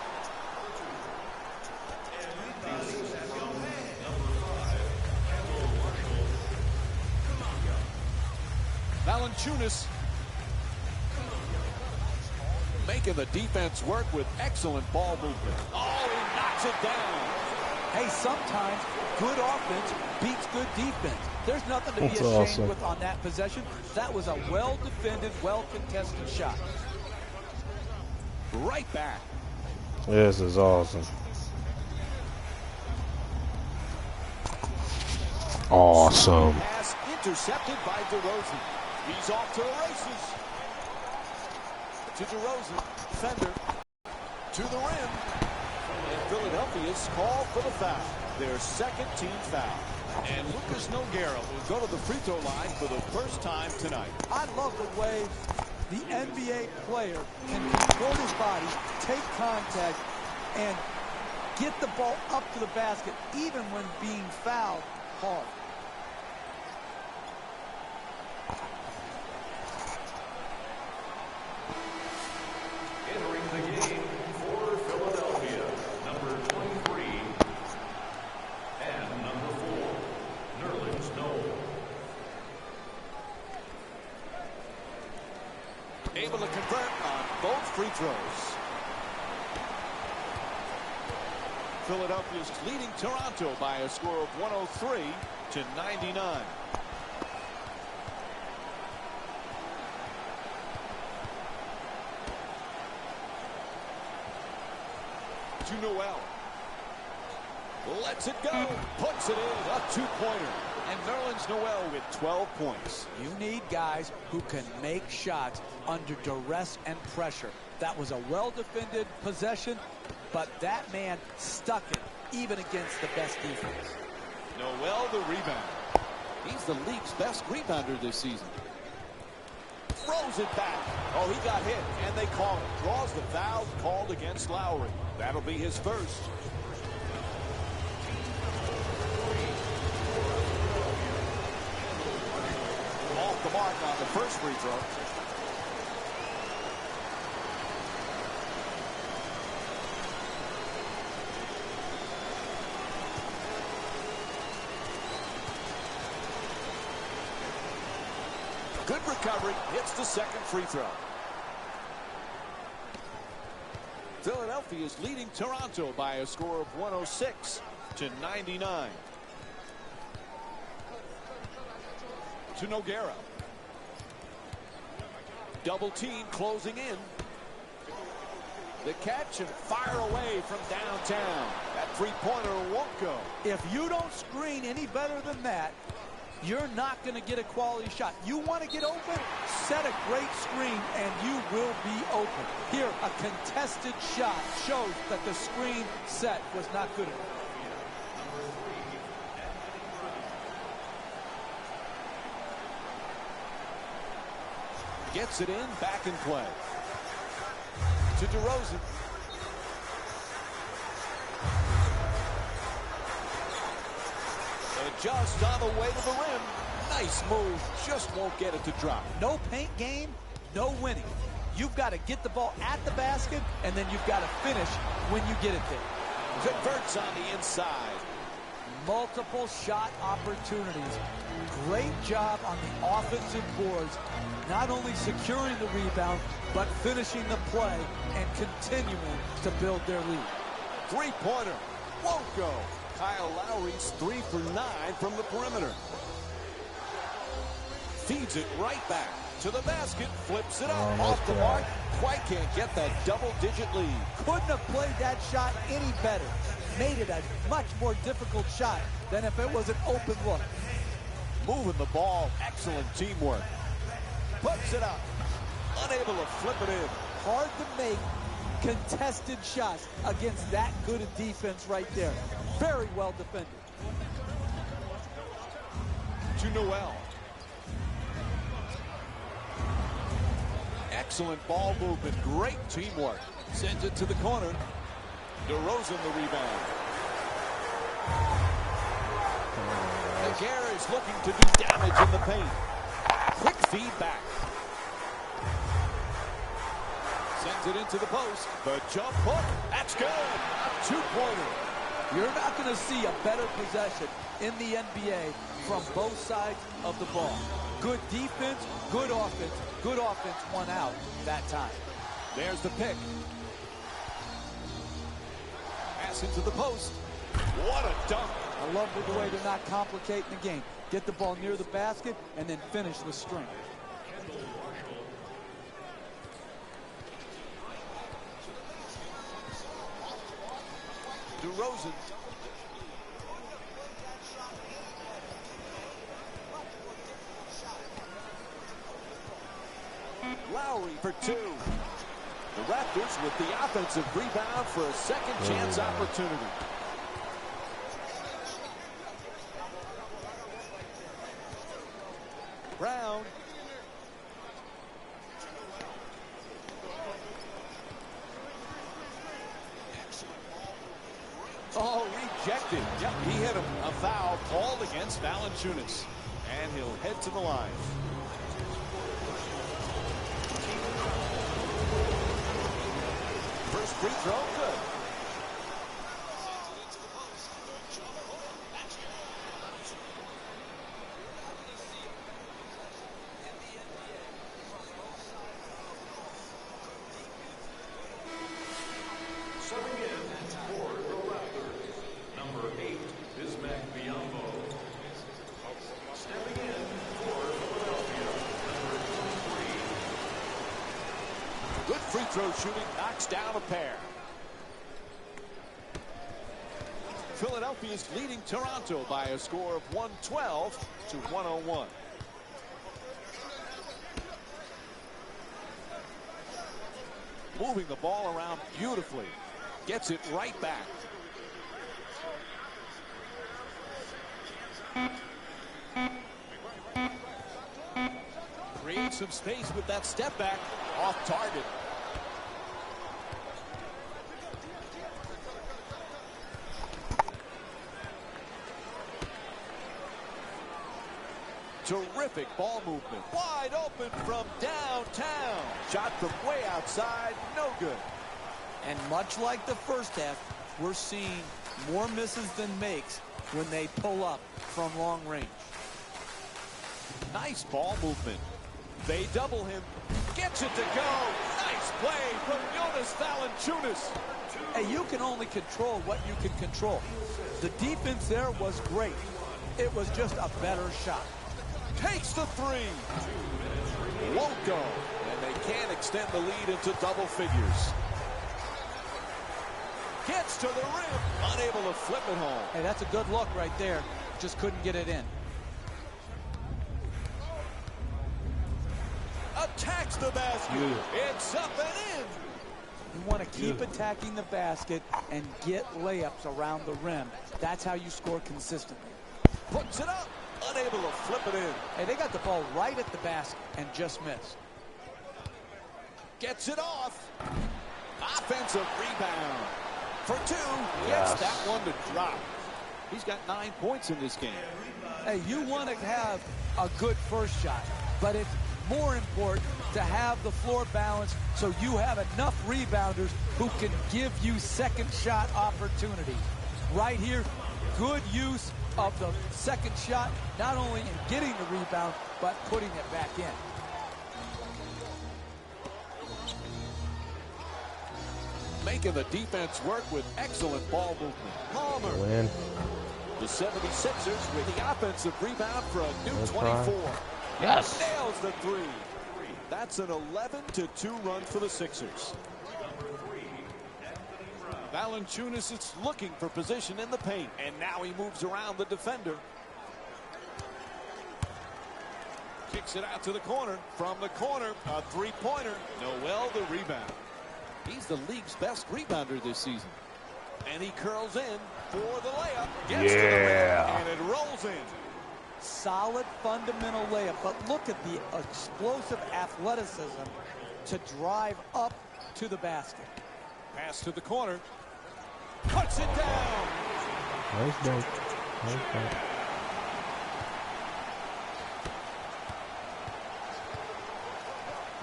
Valanciunas making the defense work with excellent ball movement. Oh, he knocks it down. Hey, sometimes good offense beats good defense. There's nothing to be ashamed awesome. with on that possession. That was a well-defended, well-contested shot. Right back. This is awesome. Awesome. Pass intercepted by DeRozan. He's off to the races. To DeRozan, defender, to the rim. And Philadelphia's called for the foul. Their second team foul. And Lucas Nogueira will go to the free throw line for the first time tonight. I love the way the NBA player can control his body, take contact, and get the ball up to the basket, even when being fouled hard. Entering the game for Philadelphia, number 23 and number 4, Nerlens Noel. Able to convert on both free throws. Philadelphia's leading Toronto by a score of 103 to 99. To Noel. Lets it go. Puts it in. A two-pointer. And Nerlens Noel with 12 points. You need guys who can make shots under duress and pressure. That was a well-defended possession, but that man stuck it even against the best defense. Noel the rebound. He's the league's best rebounder this season. Throws it back. Oh, he got hit, and they call it. Draws the foul called against Lowry. That'll be his first. Off the mark on the first free throw. Good recovery, hits the second free throw. Philadelphia is leading Toronto by a score of 106 to 99. To Nogueira. Double team closing in. The catch and fire away from downtown. That three-pointer won't go. If you don't screen any better than that, you're not going to get a quality shot. You want to get open, set a great screen, and you will be open. Here, a contested shot shows that the screen set was not good enough. Gets it in, back in play. To DeRozan. Just on the way to the rim. Nice move. Just won't get it to drop. No paint game, no winning. You've got to get the ball at the basket, and then you've got to finish when you get it there. Converts on the inside. Multiple shot opportunities. Great job on the offensive boards, not only securing the rebound, but finishing the play and continuing to build their lead. Three-pointer won't go. Kyle Lowry's 3 for 9 from the perimeter. Feeds it right back to the basket, flips it up, off the mark. Quite can't get that double-digit lead. Couldn't have played that shot any better. Made it a much more difficult shot than if it was an open look. Moving the ball, excellent teamwork. Puts it up, unable to flip it in. Hard to make contested shots against that good a defense right there. Very well defended. To Noel. Excellent ball movement, great teamwork. Sends it to the corner. DeRozan the rebound. Nogueira is looking to do damage in the paint. Quick feedback. Sends it into the post. The jump hook. That's good. A two-pointer. You're not going to see a better possession in the NBA from both sides of the ball. Good defense, good offense. Good offense won out that time. There's the pick. Pass into the post. What a dunk. I love the way they're not complicating the game. Get the ball near the basket and then finish the string. DeRozan. Lowry for two. The Raptors with the offensive rebound for a second chance opportunity. Brown. Oh, rejected. Yep, he hit him. A foul called against Valanciunas. And he'll head to the line. First free throw, good. Subbing in for the Raptors, number 8, Bismack Biyombo. Stepping in for Philadelphia, number 23. Good free throw shooting, knocks down a pair. Philadelphia is leading Toronto by a score of 112 to 101. Moving the ball around beautifully. Gets it right back. Creates some space with that step back. Off target. Terrific ball movement. Wide open from downtown. Shot from way outside. No good. And much like the first half, we're seeing more misses than makes when they pull up from long range. Nice ball movement. They double him. Gets it to go. Nice play from Jonas Valanciunas. Hey, you can only control what you can control. The defense there was great. It was just a better shot. Takes the three. Won't go. And they can't extend the lead into double figures. Gets to the rim. Unable to flip it home. Hey, that's a good look right there. Just couldn't get it in. Attacks the basket. It's up and in. You want to keep attacking the basket and get layups around the rim. That's how you score consistently. Puts it up. Unable to flip it in. Hey, they got the ball right at the basket and just missed. Gets it off. Offensive rebound. For two. Gets that one to drop. He's got 9 points in this game. Hey, you want to have a good first shot, but it's more important to have the floor balance so you have enough rebounders who can give you second shot opportunities. Right here, good use of the second shot, not only in getting the rebound, but putting it back in. Making the defense work with excellent ball movement. Palmer. The 76ers with the offensive rebound for a new 24. Yes. Nails the three. That's an 11-2 run for the Sixers. Valanciunas is looking for position in the paint, and now he moves around the defender. Kicks it out to the corner. From the corner, a three-pointer. Noel the rebound. He's the league's best rebounder this season. And he curls in for the layup. Gets to the rim, and it rolls in. Solid fundamental layup, but look at the explosive athleticism to drive up to the basket. Pass to the corner. Puts it down. Nice dunk. Nice dunk.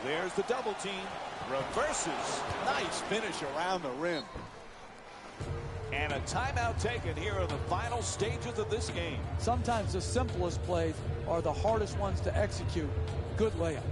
There's the double team. Reverses. Nice finish around the rim. And a timeout taken here in the final stages of this game. Sometimes the simplest plays are the hardest ones to execute. Good layup.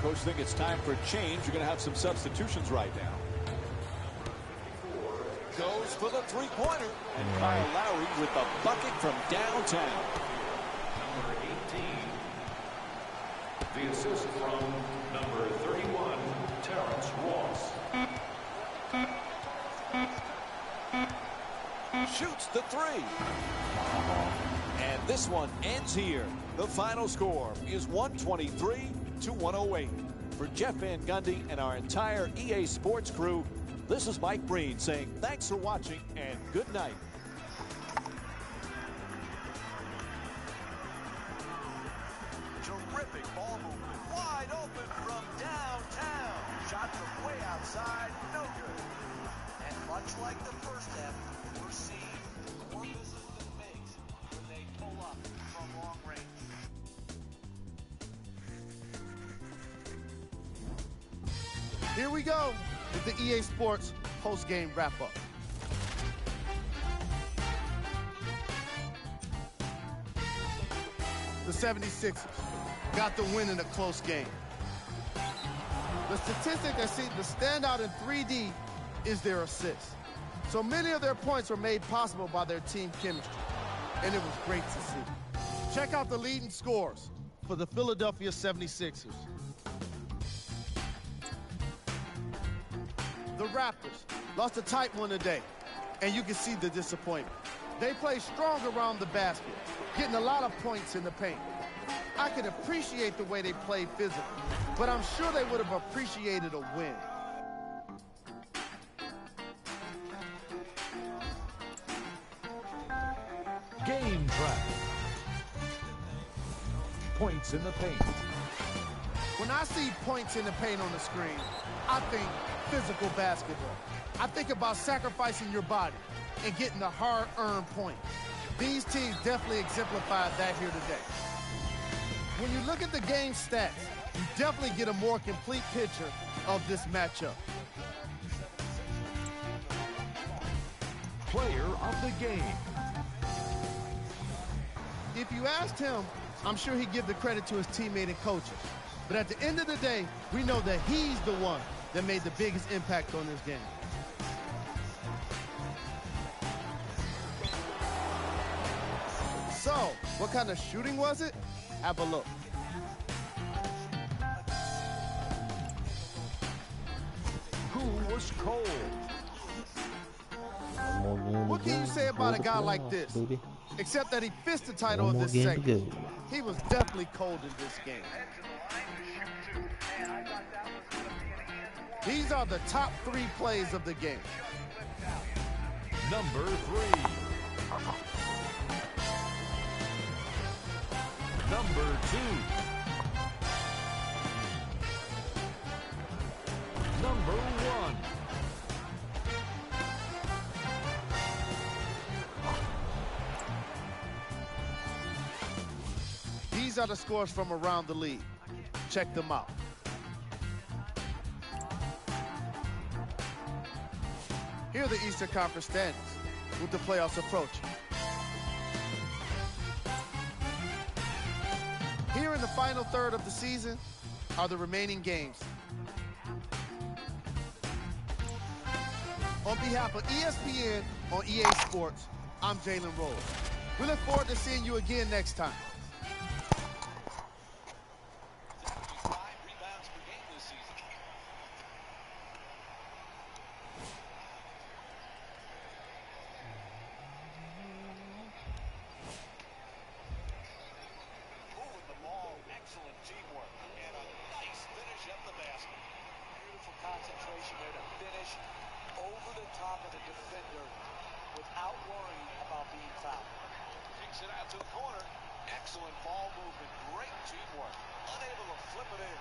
Coach think it's time for change. You're going to have some substitutions right now. Goes for the three-pointer. And Kyle Lowry with the bucket from downtown. Number 18. The assist from number 31, Terrence Ross. Shoots the three. And this one ends here. The final score is 123-108. For Jeff Van Gundy and our entire EA Sports crew, this is Mike Breen saying thanks for watching and good night. Terrific ball movement. Wide open from downtown. Shot from way outside. No good. And much like the first half, we're seeing more business than makes when they pull up from long range. Here we go with the EA Sports post-game wrap-up. The 76ers got the win in a close game. The statistic that seemed to stand out in 3D is their assists. So many of their points were made possible by their team chemistry, and it was great to see. Check out the leading scores for the Philadelphia 76ers. The Raptors lost a tight one today, and you can see the disappointment. They play strong around the basket, getting a lot of points in the paint. I can appreciate the way they play physically, but I'm sure they would have appreciated a win. Game track. Points in the paint. When I see points in the paint on the screen, I think physical basketball. I think about sacrificing your body and getting a hard-earned point. These teams definitely exemplified that here today. When you look at the game stats, you definitely get a more complete picture of this matchup. Player of the game. If you asked him, I'm sure he'd give the credit to his teammate and coaches. But at the end of the day, we know that he's the one that made the biggest impact on this game. So, what kind of shooting was it? Have a look. Who was cold? What can you say about a guy like this? Except that he fished the title of this segment. He was definitely cold in this game. These are the top 3 plays of the game. Number 3. Number 2. Number 1. These are the scores from around the league. Check them out. Here are the Eastern Conference standings with the playoffs approaching. Here in the final third of the season are the remaining games. On behalf of ESPN on EA Sports. I'm Jalen Rose. We look forward to seeing you again next time. Concentration there to finish over the top of the defender without worrying about being fouled. Kicks it out to the corner. Excellent ball movement. Great teamwork. Unable to flip it in.